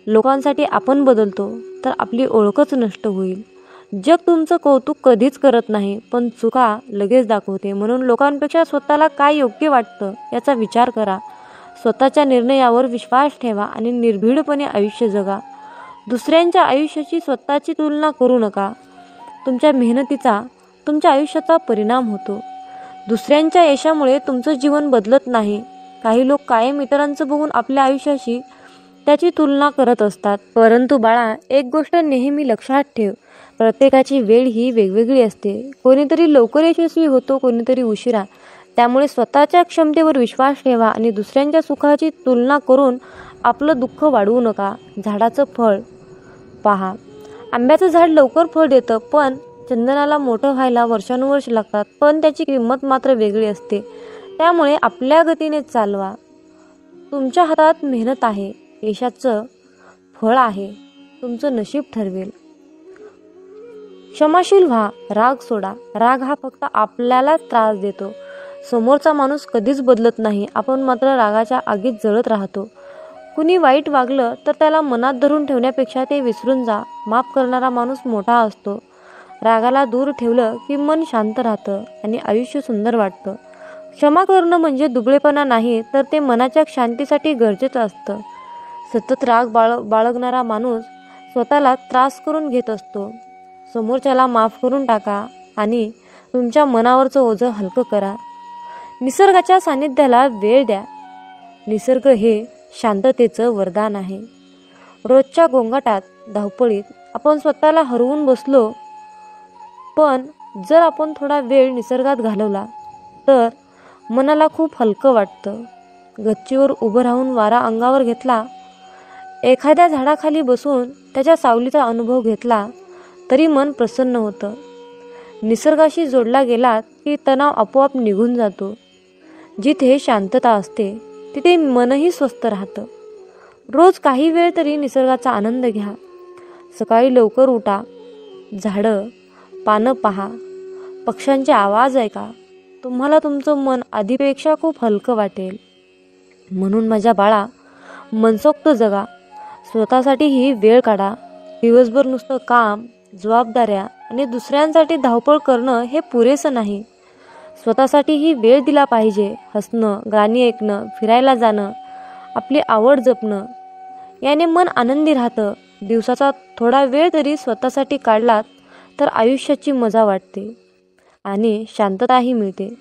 लोकांसाठी आपण बदलतो तर आपली ओळखच नष्ट होईल. जग तुमचं कौतुक कधीच करत नाही, पण चुका लगेच दाखवते. म्हणून लोकांपेक्षा स्वतःला काय योग्य वाटतं याचा विचार करा. स्वतःच्या निर्णयावर विश्वास ठेवा आणि निर्भीडपणे आयुष्य जगा. दुसऱ्यांच्या आयुष्याची स्वतःची तुलना करू नका. तुमच्या मेहनतीचा तुमच्या आयुष्याचा परिणाम होतो. दुसऱ्यांच्या यशामुळे तुमचं जीवन बदलत नाही. काही लोक कायम इतरांचं बघून आपल्या आयुष्याशी त्याची तुलना करत असतात. परंतु बाळा, एक गोष्ट नेहमी लक्षात ठेव. प्रत्येकाची वेळ ही वेगवेगळी असते. कोणीतरी लवकर यशस्वी होतो, कोणीतरी उशिरा. त्यामुळे स्वतःच्या क्षमतेवर विश्वास ठेवा आणि दुसऱ्यांच्या सुखाची तुलना करून आपलं दुःख वाढवू नका. झाडाचं फळ पहा. आंब्याचं झाड लवकर फळ देतं, पण चंदनाला मोठं व्हायला वर्षानुवर्ष लागतात. पण त्याची किंमत मात्र वेगळी असते. त्यामुळे आपल्या गतीने चालवा. तुमच्या हातात मेहनत आहे. यशाचं फळ आहे. तुमचं नशीब ठरवेल. क्षमाशील व्हा. राग सोडा. राग हा फक्त आपल्याला त्रास देतो. समोरचा माणूस कधीच बदलत नाही. आपण मात्र रागाच्या आगीत जळत राहतो. कुणी वाईट वागलं तर त्याला मनात धरून ठेवण्यापेक्षा ते विसरून जा. माफ करणारा माणूस मोठा असतो. रागाला दूर ठेवलं की मन शांत राहतं आणि आयुष्य सुंदर वाटतं. क्षमा करणं म्हणजे दुबळेपणा नाही, तर ते मनाच्या शांतीसाठी गरजेचं असतं. सतत राग बाळगणारा माणूस स्वतःला त्रास करून घेत असतो. समोरच्याला माफ करून टाका आणि तुमच्या मनावरचं ओझं हलकं करा. निसर्गाच्या सानिध्याला वेळ द्या. निसर्ग हे शांततेचं वरदान आहे. रोजच्या गोंगाटात, धावपळीत आपण स्वतःला हरवून बसलो, पण जर आपण थोडा वेळ निसर्गात घालवला तर मनाला खूप हलकं वाटतं. गच्चीवर उभं राहून वारा अंगावर घेतला, एखाद्या झाडाखाली बसून त्याच्या सावलीचा अनुभव घेतला तरी मन प्रसन्न होतं. निसर्गाशी जोडला गेलात की तणाव आपोआप निघून जातो. जिथे शांतता असते तिथे मनही स्वस्थ राहतं. रोज काही वेळ तरी निसर्गाचा आनंद घ्या. सकाळी लवकर उठा. झाडं, पानं पहा. पक्ष्यांचे आवाज ऐका. तुम्हाला तुमचं मन आधीपेक्षा खूप हलकं वाटेल. म्हणून माझ्या बाळा, मनसोक्त जगा. स्वतःसाठीही वेळ काढा. दिवसभर नुसतं काम, जबाबदाऱ्या आणि दुसऱ्यांसाठी धावपळ करणं हे पुरेसं नाही. स्वतःसाठीही वेळ दिला पाहिजे. हसणं, गाणी ऐकणं, फिरायला जाणं, आपली आवड जपणं, याने मन आनंदी राहतं. दिवसाचा थोडा वेळ तरी स्वतःसाठी काढलात तर आयुष्याची मजा वाटते आणि शांतताही मिळते.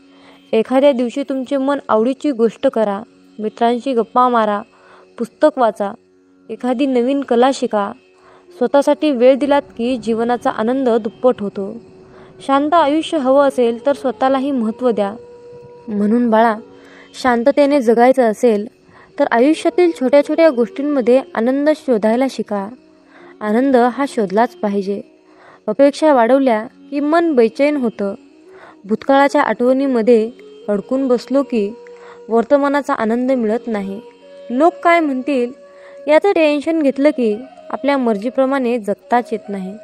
एखाद्या दिवशी तुमचे मन आवडीची गोष्ट करा. मित्रांशी गप्पा मारा. पुस्तक वाचा. एखादी नवीन कला शिका. स्वतःसाठी वेळ दिलात की जीवनाचा आनंद दुप्पट होतो. शांत आयुष्य हवं असेल तर स्वतःलाही महत्त्व द्या. म्हणून बाळा, शांततेने जगायचं असेल तर आयुष्यातील छोट्या छोट्या गोष्टींमध्ये आनंद शोधायला शिका. आनंद हा शोधलाच पाहिजे. अपेक्षा वाढवल्या की मन बेचैन होतं. भूतकाळाच्या आठवणीमध्ये अडकून बसलो की वर्तमानाचा आनंद मिळत नाही. लोक काय म्हणतील याचं टेन्शन घेतलं की आपल्या मर्जीप्रमाणे जगताच येत नाही.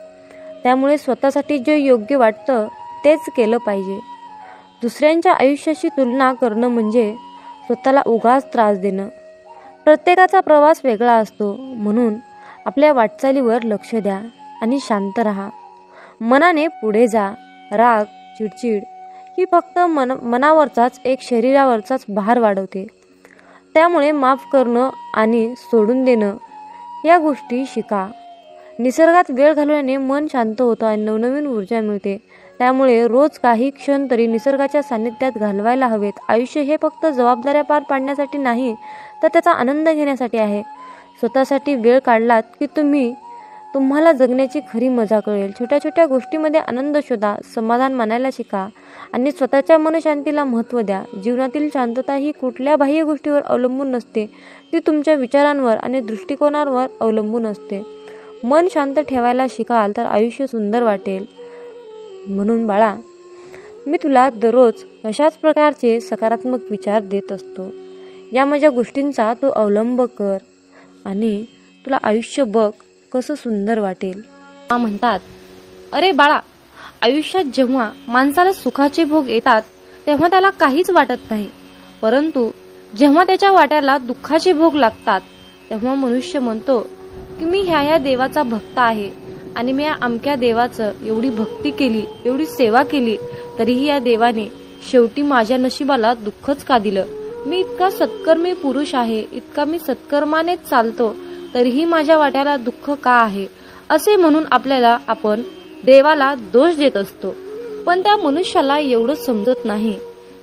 त्यामुळे स्वतःसाठी जे योग्य वाटतं तेच केलं पाहिजे. दुसऱ्यांच्या आयुष्याशी तुलना करणं म्हणजे स्वतःला उगाच त्रास देणं. प्रत्येकाचा प्रवास वेगळा असतो. म्हणून आपल्या वाटचालीवर लक्ष द्या आणि शांत राहा. मनाने पुढे जा. राग, चिडचिड ही फक्त मनावरचाच एक शरीरावरचाच भार वाढवते. त्यामुळे माफ करणं आणि सोडून देणं या गोष्टी शिका. निसर्गात वेळ घालवल्याने मन शांत होतं आणि नवनवीन ऊर्जा मिळते. त्यामुळे रोज काही क्षण तरी निसर्गाच्या सानिध्यात घालवायला हवेत. आयुष्य हे फक्त जबाबदाऱ्या पार पाडण्यासाठी नाही, तर त्याचा आनंद घेण्यासाठी आहे. स्वतःसाठी वेळ काढलात की तुम्ही तुम्हाला जगण्याची खरी मजा कळेल. छोट्या छोट्या गोष्टींमध्ये आनंद शोधा, समाधान मानायला शिका आणि स्वतःच्या मनशांतीला महत्त्व द्या. जीवनातील शांतता ही कुठल्या बाह्य गोष्टीवर अवलंबून नसते, ती तुमच्या विचारांवर आणि दृष्टिकोनावर अवलंबून असते. मन शांत ठेवायला शिकाल तर आयुष्य सुंदर वाटेल. म्हणून बाळा, मी तुला दररोज अशाच प्रकारचे सकारात्मक विचार देत असतो. या माझ्या गोष्टींचा तू अवलंब कर आणि तुला आयुष्य बघ कसं सुंदर वाटेल. म्हणतात, अरे बाळा, आयुष्यात जेव्हा माणसाला सुखाचे भोग येतात तेव्हा त्याला काहीच वाटत नाही, परंतु जेव्हा त्याच्या वाट्याला दुःखाचे भोग लागतात तेव्हा मनुष्य म्हणतो की मी ह्या देवाचा भक्त आहे आणि मी या अमक्या देवाचं एवढी भक्ती केली, एवढी सेवा केली, तरीही या देवाने शेवटी माझ्या नशिबाला दुःखच का दिलं. मी इतका सत्कर्मी पुरुष आहे, इतका मी सत्कर्मानेच चालतो, तरीही माझ्या वाट्याला दुःख का आहे, असे म्हणून आपण देवाला दोष देत असतो. पण त्या मनुष्याला एवढं समजत नाही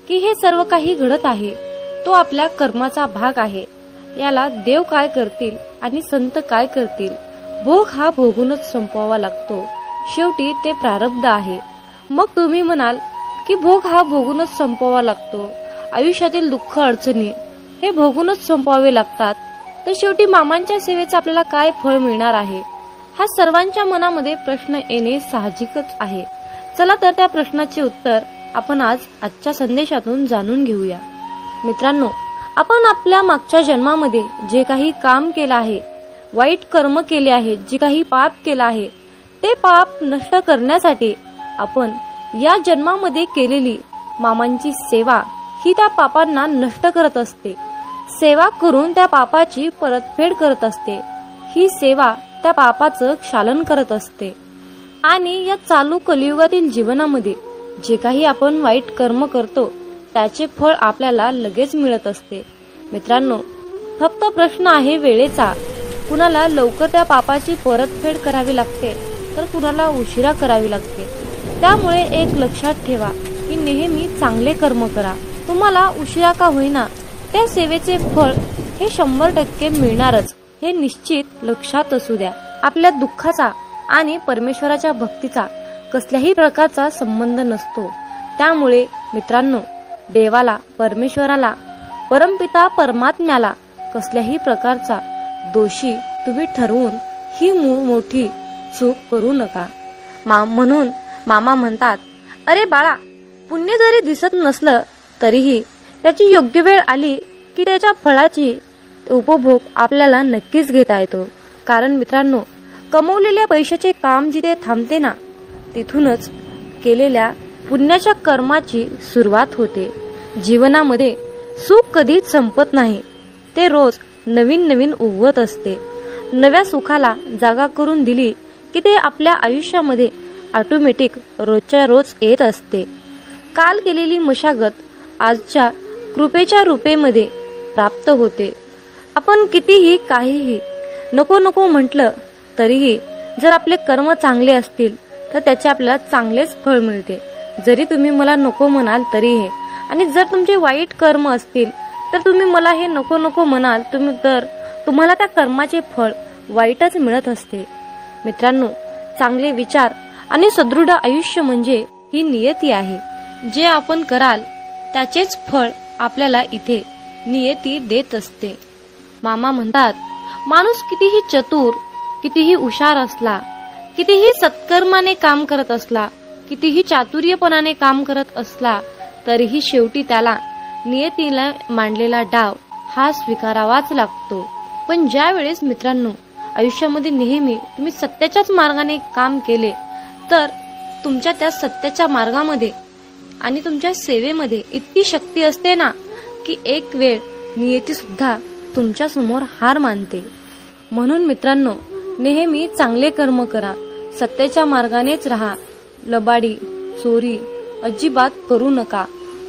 की हे सर्व काही घडत आहे तो आपल्या कर्माचा भाग आहे. याला देव काय करतील आणि संत काय करतील, भोग हा भोगूनच संपवावा लागतो. शेवटी ते प्रारब्ध आहे. मग तुम्ही म्हणाल की भोग हा भोगूनच संपवावा लागतो, आयुष्यातील दुःख अडचणी हे भोगूनच संपवावे लागतात, तर शेवटी मामांच्या सेवेचं आपल्याला काय फळ मिळणार आहे. हा सर्वांच्या मनामध्ये प्रश्न येणे साहजिकच आहे. चला तर त्या प्रश्नाचे उत्तर आपण आजच्या संदेशातून जाणून घेऊया. मित्रांनो, आपण आपल्या मागच्या जन्मामध्ये जे काही काम केलं आहे, वाईट कर्म केले आहेत, जे काही पाप केलं आहे, ते पाप नष्ट करण्यासाठी आपण या जन्मामध्ये केलेली मामांची सेवा ही त्या पापांना नष्ट करत असते. सेवा करून त्या पापाची परतफेड करत असते. ही सेवा त्या पापाचं क्षालन करत असते. आणि या चालू कलियुगातील जीवनामध्ये जे काही आपण वाईट कर्म करतो त्याचे फळ आपल्याला लगेच मिळत असते. मित्रांनो, फक्त प्रश्न आहे वेळेचा. कुणाला लवकर त्या पापाची परतफेड करावी लागते तर कुणाला उशिरा करावी लागते. त्यामुळे एक लक्षात ठेवा की नेहमी चांगले कर्म करा. तुम्हाला उशिरा का होईना त्या सेवेचे फळ हे 100% मिळणारच, हे निश्चित लक्षात असू द्या. आपल्या दुःखाचा आणि परमेश्वराच्या भक्तीचा कसल्याही प्रकारचा संबंध नसतो. त्यामुळे मित्रांनो, देवाला, परमेश्वराला, परमपिता परमात्म्याला कसल्याही प्रकारचा दोषी तुम्ही ठरवून ही मोठी चूक करू नका. म्हणून मामा म्हणतात, अरे बाळा, पुण्य जरी दिसत नसलं तरीही त्याची योग्य वेळ आली की त्याच्या फळाची उपभोग आपल्याला नक्कीच घेता येतो. कारण मित्रांनो, कमवलेल्या पैशाचे काम जिथे थांबते ना, तिथूनच केलेल्या पुण्याच्या कर्माची सुरुवात होते. जीवनामध्ये सुख कधीच संपत नाही, ते रोज नवीन नवीन उगवत असते. नव्या सुखाला जागा करून दिली की ते आपल्या आयुष्यामध्ये ऑटोमॅटिक रोजच्या रोज येत असते. काल केलेली मशागत आजच्या कृपेच्या रूपेमध्ये प्राप्त होते. आपण कितीही काहीही नको नको म्हटलं तरीही जर आपले कर्म चांगले असतील तर त्याचे आपल्याला चांगलेच फळ मिळते. जरी तुम्ही मला नको म्हणाल तरीही, आणि जर तुमचे वाईट कर्म असतील तर तुम्ही मला हे नको नको म्हणाल तर तुम्हाला त्या कर्माचे फळ वाईटच मिळत असते. मित्रांनो, चांगले विचार आणि सदृढ आयुष्य म्हणजे ही नियती आहे. जे आपण कराल त्याचेच फळ आपल्याला इथे नियती देत असते. मामा म्हणतात, माणूस कितीही चतुर, कितीही हुशार असला, कितीही सत्कर्माने काम करत असला, कितीही चातुर्यपणाने काम करत असला, तरीही शेवटी त्याला नियतीला मांडलेला डाव हा स्वीकारावाच लागतो. पण ज्या वेळेस मित्रांनो आयुष्यामध्ये नेहमी तुम्ही सत्याच्याच मार्गाने काम केले तर तुमच्या त्या सत्याच्या मार्गामध्ये आणि तुमच्या सेवेमध्ये इतकी शक्ती असते ना की एक वेळ नियती सुद्धा तुमच्या समोर हार मानते. म्हणून मित्रांनो, नेहमी चांगले कर्म करा, सत्याच्या मार्गानेच राहा, लबाडी चोरी अजिबात करू नका.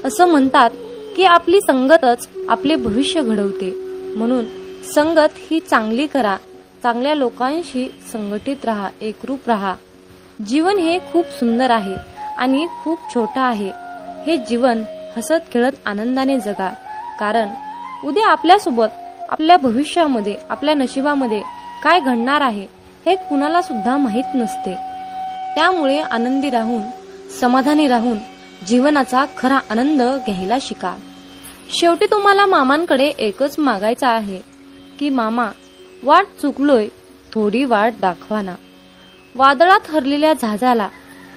असं म्हणतात की आपली संगतच आपले भविष्य घडवते. म्हणून संगत ही चांगली करा, चांगल्या लोकांशी संघटित राहा, एकरूप राहा. जीवन हे खूप सुंदर आहे आणि खूप छोटं आहे. हे जीवन हसत खेळत आनंदाने जगा, कारण उद्या आपल्यासोबत, आपल्या भविष्यामध्ये, आपल्या नशिबामध्ये काय घडणार आहे हे कुणाला सुद्धा माहीत नसते. त्यामुळे आनंदी राहून, समाधानी राहून जीवनाचा खरा आनंद घ्यायला शिका. शेवटी तुम्हाला मामांकडे एकच मागायचं आहे की मामा, वाट चुकलोय, थोडी वाट दाखवा ना. वादळात हरलेल्या जहाजाला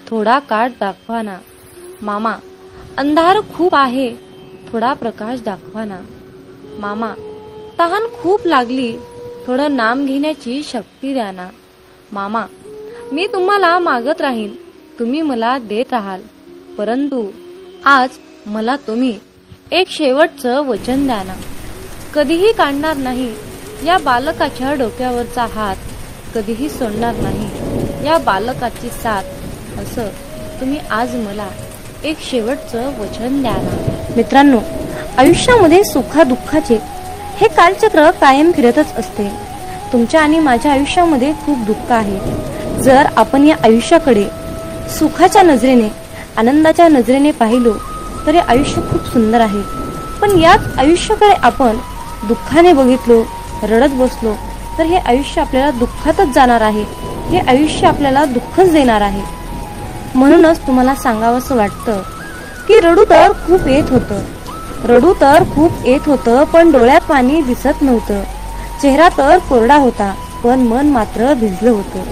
थोडा काठ दाखवा ना. मामा, अंधार खूप आहे, थोडा प्रकाश दाखवा ना. मामा, तहान खूप लागली, थोडं नाम घेण्याची शक्ती द्या ना. मामा, मी तुम्हाला मागत राहीन, तुम्ही मला देत राहाल, परंतु आज मला तुम्ही एक शेवटचं वचन द्या ना. कधीही काढणार नाही या बालकाच्या डोक्यावरचा हात, कधीही सोडणार नाही या बालकाची साथ, असं तुम्ही आज मला एक शेवटचं वचन द्या ना. मित्रांनो, आयुष्यामध्ये सुखादुःखाचे हे कालचक्र कायम फिरतच असते. तुमच्या आणि माझ्या आयुष्यामध्ये खूप दुःख आहे. जर आपण या आयुष्याकडे सुखाच्या नजरेने, आनंदाच्या नजरेने पाहिलो तर हे आयुष्य खूप सुंदर आहे. पण याच आयुष्याकडे आपण दुःखाने बघितलो, रडत बसलो तर हे आयुष्य आपल्याला दुःखातच जाणार आहे. हे आयुष्य आपल्याला दुःखच देणार आहे. म्हणूनच तुम्हाला सांगावंसं वाटतं की रडू तर खूप येत होतं, रडू तर खूप येत होतं, पण डोळ्यात पाणी दिसत नव्हतं. चेहरा तर कोरडा होता, पण मन मात्र भिजलं होतं,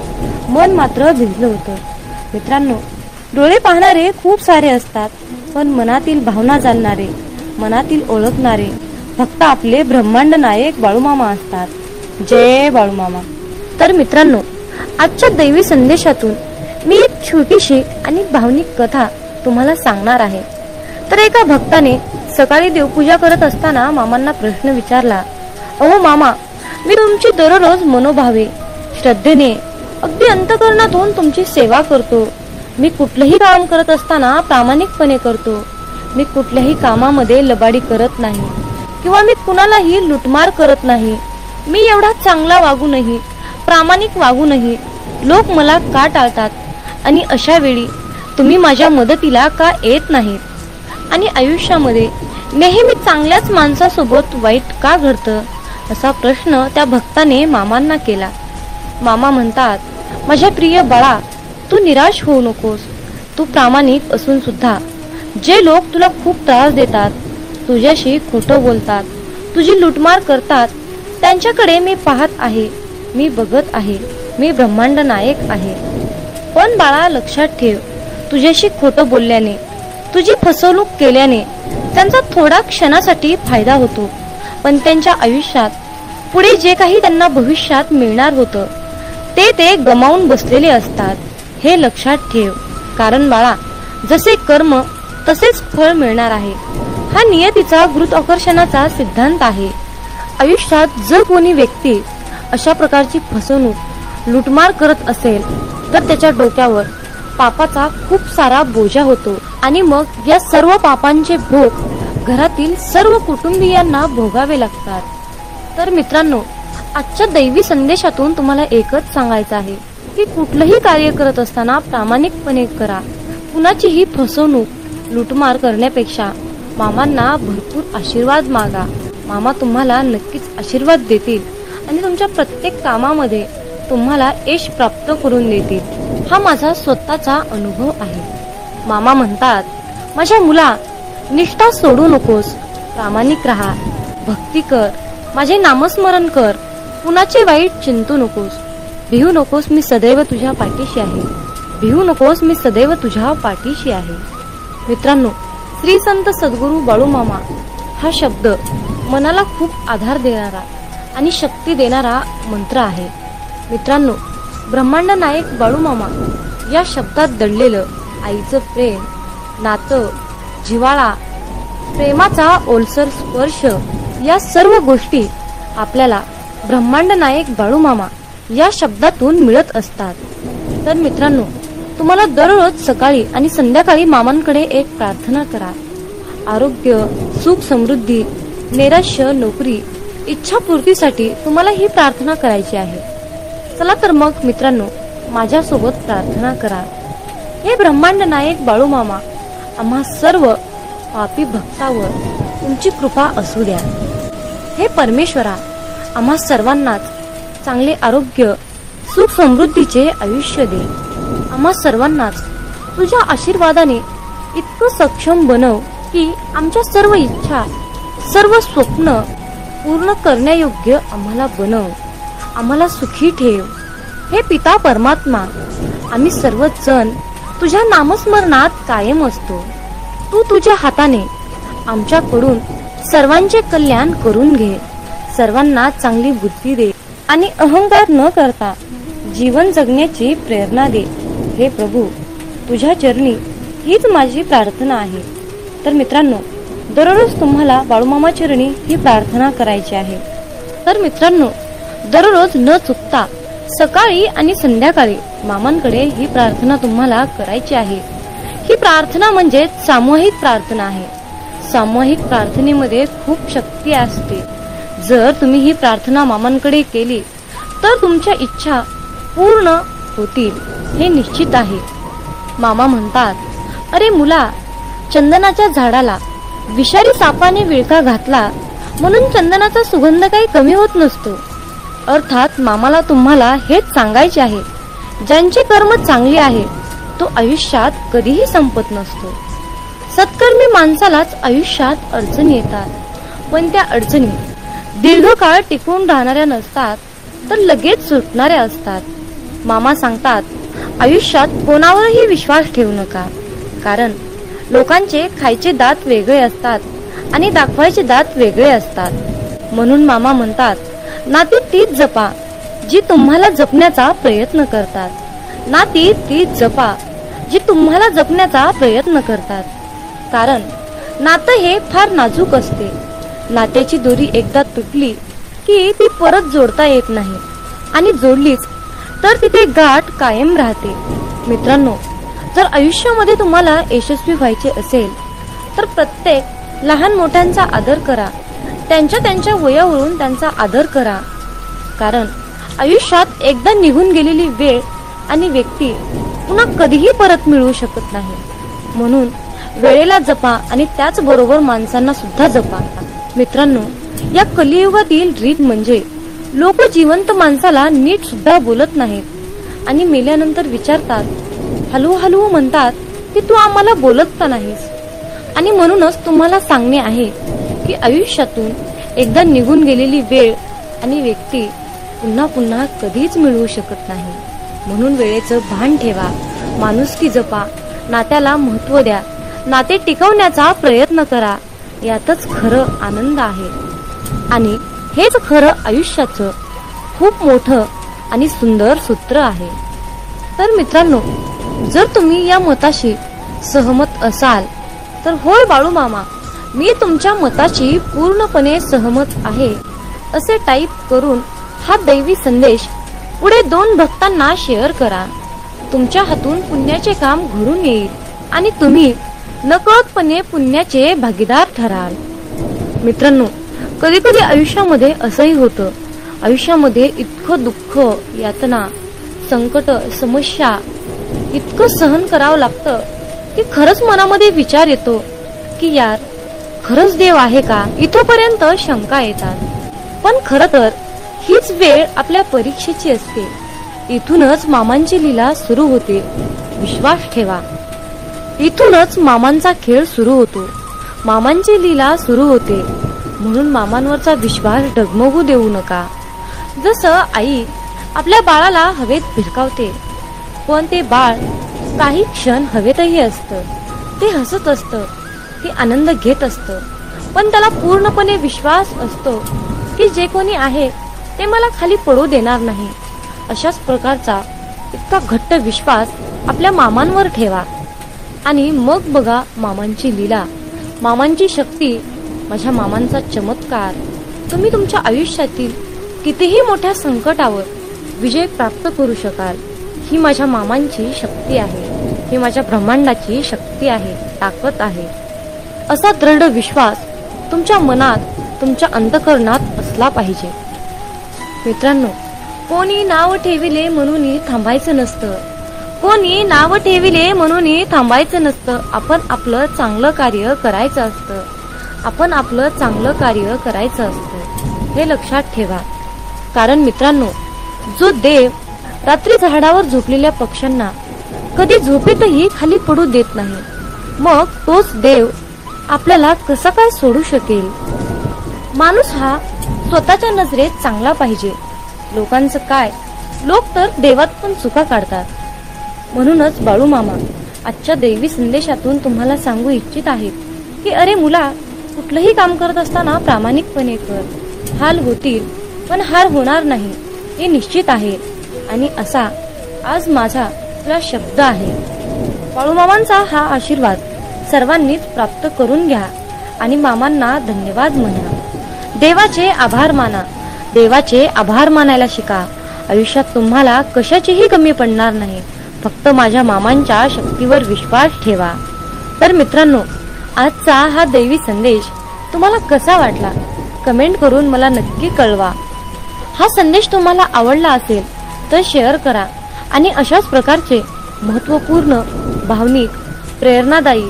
मन मात्र भिजलं होतं. मित्रांनो, डोळे पाहणारे खूप सारे असतात, पण मनातील भावना जाणणारे, मनातील ओळखणारे फक्त आपले ब्रह्मांड नायक बाळूमामा असतात. जय बाळूमामा. तर मित्रांनो, आजच्या दैवी संदेशातून मी एक छोटीशी आणि भावनिक कथा तुम्हाला सांगणार आहे. तर एका भक्ताने सकाळी देवपूजा करत असताना मामांना प्रश्न विचारला, अहो मामा, मी तुमची दररोज मनोभावे, श्रद्धेने, अगदी अंतःकरणातून तुमची सेवा करतो. मी कुठलंही काम करत असताना प्रामाणिकपणे करतो. मी कुठल्याही कामामध्ये लबाडी करत नाही किंवा मी कुणालाही लुटमार करत नाही. मी एवढा चांगला वागूनही, प्रामाणिक वागूनही लोक मला का टाळतात आणि अशा वेळी तुम्ही माझ्या मदतीला का येत नाहीत? आणि आयुष्यामध्ये नेहमी चांगल्याच माणसासोबत वाईट का घडतं, असा प्रश्न त्या भक्ताने मामांना केला. मामा म्हणतात, माझ्या प्रिय बाळा, तू निराश होऊ नकोस. तू प्रामाणिक असून सुद्धा जे लोक तुला खूप त्रास देतात, तुझ्याशी खोटं बोलतात, तुझी लुटमार करतात, त्यांच्याकडे मी पाहत आहे, मी बघत आहे, मी ब्रह्मांड नायक आहे. पण बाळा, लक्षात ठेव, तुझ्याशी खोटं बोलल्याने, तुझी फसवणूक केल्याने त्यांचा थोडा क्षणासाठी फायदा होतो, पण त्यांच्या आयुष्यात पुढे जे काही त्यांना भविष्यात मिळणार होतं ते गमावून बसलेले असतात. हे लक्षात ठेव. कारण बाळा, जसे कर्म तसेच फळ मिळणार आहे. हा नियतीचा गुरुत्वाकर्षणाचा सिद्धांत आहे. आयुष्यात जर कोणी व्यक्ती अशा प्रकारची फसवणूक, लुटमार करत असेल तर त्याच्या डोक्यावर पापाचा खूप सारा बोजा होतो आणि मग या सर्व पापांचे भोग घरातील सर्व कुटुंबियांना भोगावे लागतात. तर मित्रांनो, आजच्या दैवी संदेशातून तुम्हाला एकच सांगायचं आहे की कुठलंही कार्य करत असताना प्रामाणिकपणे करा. कुणाचीही फसवणूक, लुटमार करण्यापेक्षा मामांना भरपूर आशीर्वाद मागा. मामा तुम्हाला नक्कीच आशीर्वाद देतील आणि तुमच्या प्रत्येक कामामध्ये तुम्हाला यश प्राप्त करून देतील. हा माझा स्वतःचा अनुभव आहे. मामा म्हणतात, माझ्या मुला, निष्ठा सोडू नकोस, प्रामाणिक राहा, भक्ती कर, माझे नामस्मरण कर, कुणाचे वाईट चिंतू नकोस, भिवू नकोस, मी सदैव तुझ्या पाठीशी आहे, भिवू नकोस, मी सदैव तुझ्या पाठीशी आहे. मित्रांनो, श्री संत सद्गुरू बाळूमामा हा शब्द मनाला खूप आधार देणारा आणि शक्ती देणारा मंत्र आहे. मित्रांनो, ब्रह्मांड नायक बाळूमामा या शब्दात दडलेलं आईचं प्रेम, नातं, जिव्हाळा, प्रेमाचा ओलसर स्पर्श, या सर्व गोष्टी आपल्याला ब्रह्मांड नायक बाळूमामा या शब्दातून मिळत असतात. तर मित्रांनो, तुम्हाला दररोज सकाळी आणि संध्याकाळी मामांकडे एक प्रार्थना करा. आरोग्य, सुख, समृद्धी, नैराश्य, नोकरी, इच्छापूर्तीसाठी तुम्हाला ही प्रार्थना करायची आहे. चला तर मग मित्रांनो, माझ्यासोबत प्रार्थना करा. हे ब्रह्मांड नायक बाळूमामा, आम्हा सर्व पापी भक्तावर तुमची कृपा असू द्या. हे परमेश्वरा, आम्हा सर्वांनाच चांगले आरोग्य, सुख समृद्धीचे आयुष्य दे। आम्हा सर्वांनाच तुझ्या आशीर्वादाने इतकं सक्षम बनव की आमच्या सर्व इच्छा, सर्व स्वप्न पूर्ण करण्यायोग्य आम्हाला बनव। आम्हाला सुखी ठेव हे पिता परमात्मा। आम्ही सर्वजण तुझ्या नामस्मरणात कायम असतो। तू तुझ्या हाताने आमच्याकडून सर्वांचे कल्याण करून घे। सर्वांना चांगली बुद्धी दे आणि अहंकार न करता जीवन जगण्याची प्रेरणा दे। हे प्रभू, तुझ्या चरणी हीच माझी प्रार्थना आहे। तर मित्रांनो, दररोज तुम्हाला बाळूमामा चरणी ही प्रार्थना करायची आहे। तर मित्रांनो, दररोज न चुकता सकाळी आणि संध्याकाळी मामांकडे ही प्रार्थना तुम्हाला करायची आहे। ही प्रार्थना म्हणजे सामूहिक प्रार्थना आहे। सामूहिक प्रार्थनेमध्ये खूप शक्ती असते। जर तुम्ही ही प्रार्थना मामांकडे केली तर तुमच्या इच्छा पूर्ण होतील हे निश्चित आहे। मामा म्हणतात, अरे मुला, चंदनाच्या झाडाला विषारी सापाने विळखा घातला म्हणून चंदनाचा सुगंध काही कमी होत नसतो। अर्थात मामाला तुम्हाला हेच सांगायचे आहे, ज्यांचे कर्म चांगले आहे तो आयुष्यात कधीही संपत नसतो। सत्कर्मी माणसालाच आयुष्यात अडचणी येतात, पण त्या अडचणी दीर्घकाळ टिकून राहणाऱ्या नसतात, तर लगेच सुटणाऱ्या असतात। मामा सांगतात, आयुष्यात कोणावरही विश्वास ठेवू नका, कारण लोकांचे खायचे दात वेगळे असतात आणि दाखवायचे दात वेगळे असतात। म्हणून मामा म्हणतात, नाती तीच जपा जी तुम्हाला जपण्याचा प्रयत्न करतात। नाती तीच जपा जी तुम्हाला जपण्याचा प्रयत्न करतात, कारण नातं हे फार नाजूक असते। नात्याची दोरी एकदा तुटली की ती परत जोडता येत नाही, आणि जोडलीच तर तिथे गाठ कायम राहते। मित्रांनो, जर आयुष्यामध्ये तुम्हाला यशस्वी व्हायचे असेल तर प्रत्येक लहान मोठ्यांचा आदर करा। त्यांच्या वयावरून त्यांचा आदर करा, कारण आयुष्यात एकदा निघून गेलेली वेळ आणि व्यक्ती पुन्हा कधीही परत मिळू शकत नाही। म्हणून वेळेला जपा आणि त्याचबरोबर माणसांना सुद्धा जपा। मित्रांनो, या कलियुगातील रीत म्हणजे लोक जिवंत माणसाला नीट सुद्धा बोलत नाहीत आणि मेल्यानंतर विचारतात, हलू म्हणतात की तू आम्हाला बोलत का नाहीस। आणि म्हणूनच तुम्हाला सांगणे आहे की आयुष्यातून एकदा निघून गेलेली वेळ आणि व्यक्ती पुन्हा कधीच मिळवू शकत नाही। म्हणून वेळेचं भान ठेवा, माणुसकी जपा, नात्याला महत्त्व द्या, नाते टिकवण्याचा प्रयत्न करा। यातच खरं आनंद आहे आणि हेच खरं आयुष्याचं खूप मोठं आणि सुंदर सूत्र आहे। तर मित्रांनो, जर तुम्ही या मताशी सहमत असाल तर होय बाळूमामा, मी तुमच्या मताशी पूर्णपणे सहमत आहे असे टाईप करून हा दैवी संदेश पुढे 2 भक्तांना शेअर करा। तुमच्या हातून पुण्याचे काम घडून येईल आणि तुम्ही नकळतपणे पुण्याचे भागीदार ठराल। मित्रांनो, कधी कधी आयुष्यामध्ये असंही होतं, आयुष्यामध्ये इतकं दुःख, यातना, संकट, समस्या इतकं सहन करावं लागतं की खरंच मनामध्ये विचार येतो की यार, खरंच देव आहे का, इथपर्यंत शंका येतात। पण खरं तर हीच वेळ आपल्या परीक्षेची असते। इथूनच मामांची लीला सुरू होते, विश्वास ठेवा। इथूनच मामांचा खेळ सुरू होतो, मामांची लीला सुरू होते। म्हणून मामांवरचा विश्वास डगमगू देऊ नका। जसं आई आपल्या बाळाला हवेत भिरकावते, पण ते बाळ काही क्षण हवेतही असतं, ते हसत असतं, ते आनंद घेत असतं, पण त्याला पूर्णपणे विश्वास असतो की जे कोणी आहे ते मला खाली पडू देणार नाही। अशाच प्रकारचा इतका घट्ट विश्वास आपल्या मामांवर ठेवा आणि मग बघा मामांची लीला, मामांची शक्ती, माझ्या मामांचा चमत्कार। तुम्ही तुमच्या आयुष्यातील कितीही मोठ्या संकटावर विजय प्राप्त करू शकाल। ही माझ्या मामांची शक्ती आहे, ही माझ्या ब्रह्मांडाची शक्ती आहे, ताकद आहे। असा दृढ विश्वास तुमच्या मनात, तुमच्या अंतःकरणात असला पाहिजे। मित्रांनो, कोणी नाव ठेविले म्हणून थांबायचं नसतं, कोणी नाव ठेविले म्हणून थांबायचं नसतं। आपण आपलं चांगलं कार्य करायचं असतं, आपण आपलं चांगलं कार्य करायचं असतं, हे लक्षात ठेवा। कारण मित्रांनो, जो देव रात्री झाडावर झोपलेल्या पक्ष्यांना कधी झोपेतही खाली पडू देत नाही, मग तोच देव आपल्याला कसा काय सोडू शकेल? माणूस हा स्वतःच्या नजरेत चांगला पाहिजे, लोकांचं काय, लोक तर देवात पण चुका काढतात. म्हणूनच बाळू मामा आजच्या दैवी संदेशातून तुम्हाला सांगू इच्छित आहेत की अरे मुला, कुठलंही काम करत असताना प्रामाणिकपणे कर. हाल होतील पण हार होणार नाही हे निश्चित आहे. आणि असा आज माझा तुला शब्द आहे. बाळूमामांचा हा आशीर्वाद सर्वांनीच प्राप्त करून घ्या आणि मामांना धन्यवाद म्हणा. देवाचे आभार माना, देवाचे आभार मानायला शिका. आयुष्यात तुम्हाला कशाचीही कमी पडणार नाही. फक्त माझ्या मामांच्या शक्तीवर विश्वास ठेवा. तर मित्रांनो, आजचा हा दैवी संदेश तुम्हाला कसा वाटला कमेंट करून मला नक्की कळवा. हा संदेश तुम्हाला आवडला असेल तर शेअर करा आणि अशाच प्रकारचे महत्त्वपूर्ण, भावनिक, प्रेरणादायी,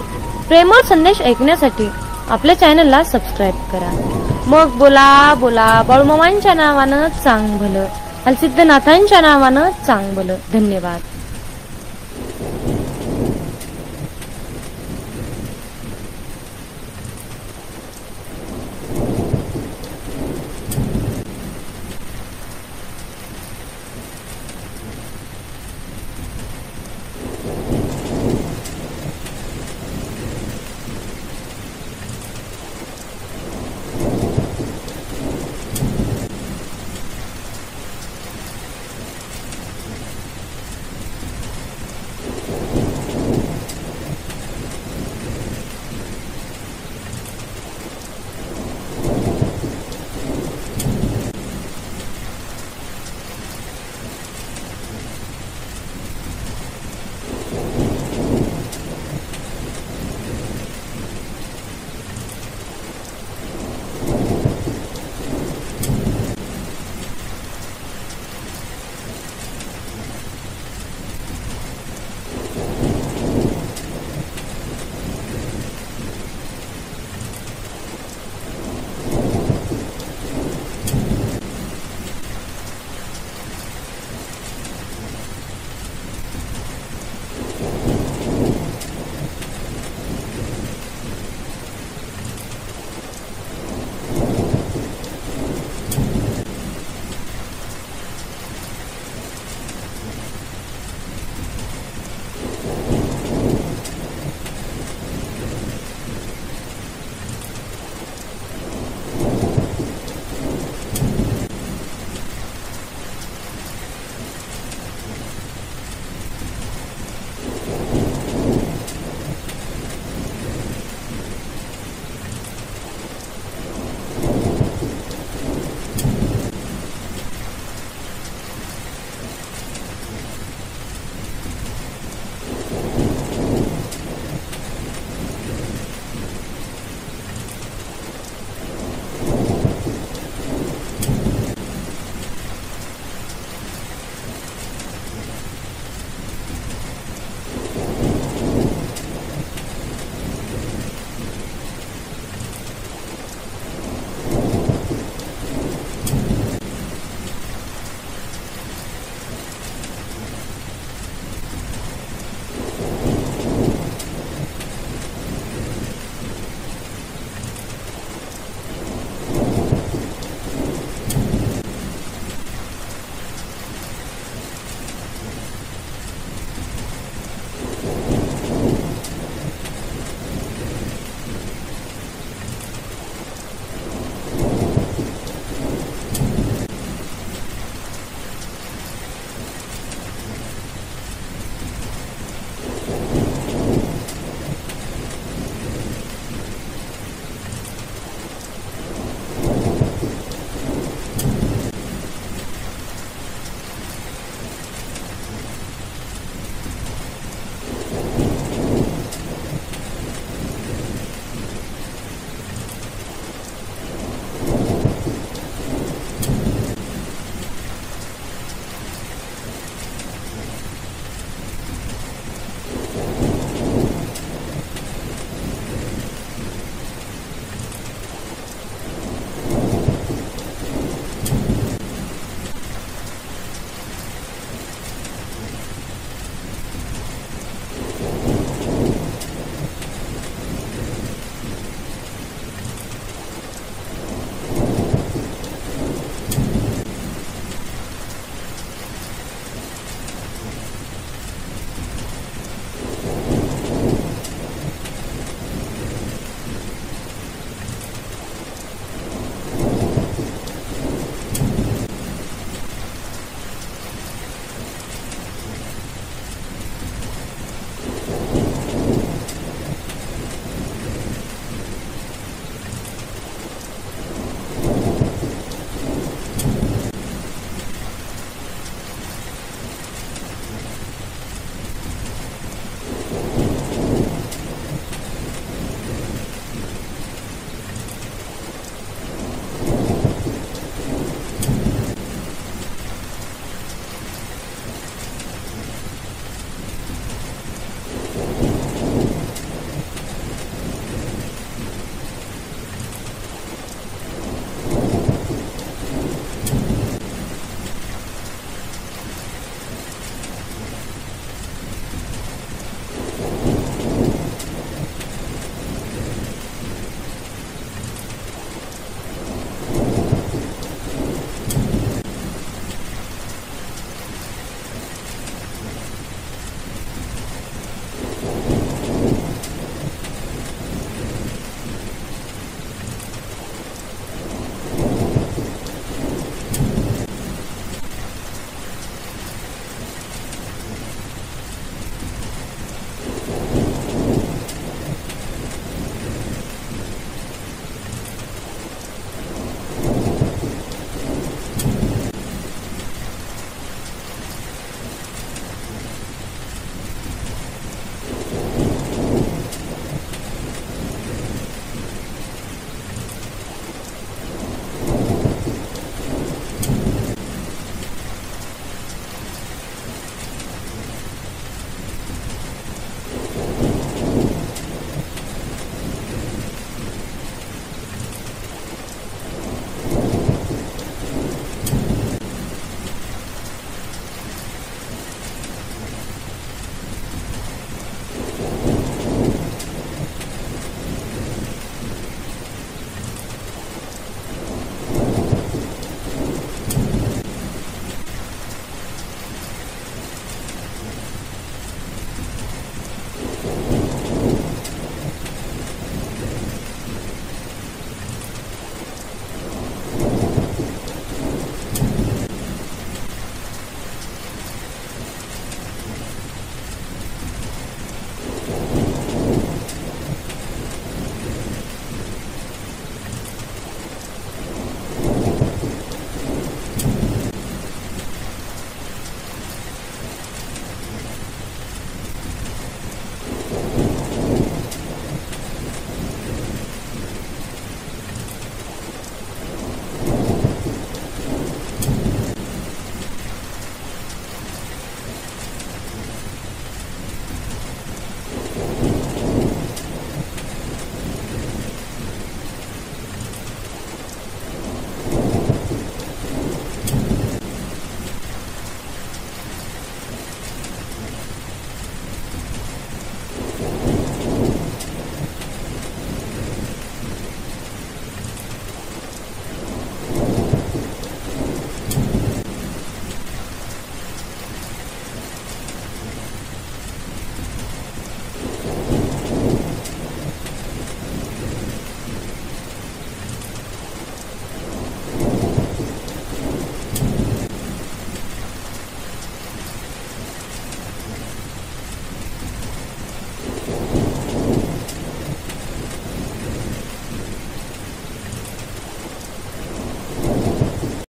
प्रेमळ संदेश ऐकण्यासाठी आपल्या चॅनलला सबस्क्राईब करा. मग बोला बोला बाळूमामांच्या नावानं चांग भलं, हलसिद्धनाथांच्या नावानं चांग भलं. धन्यवाद.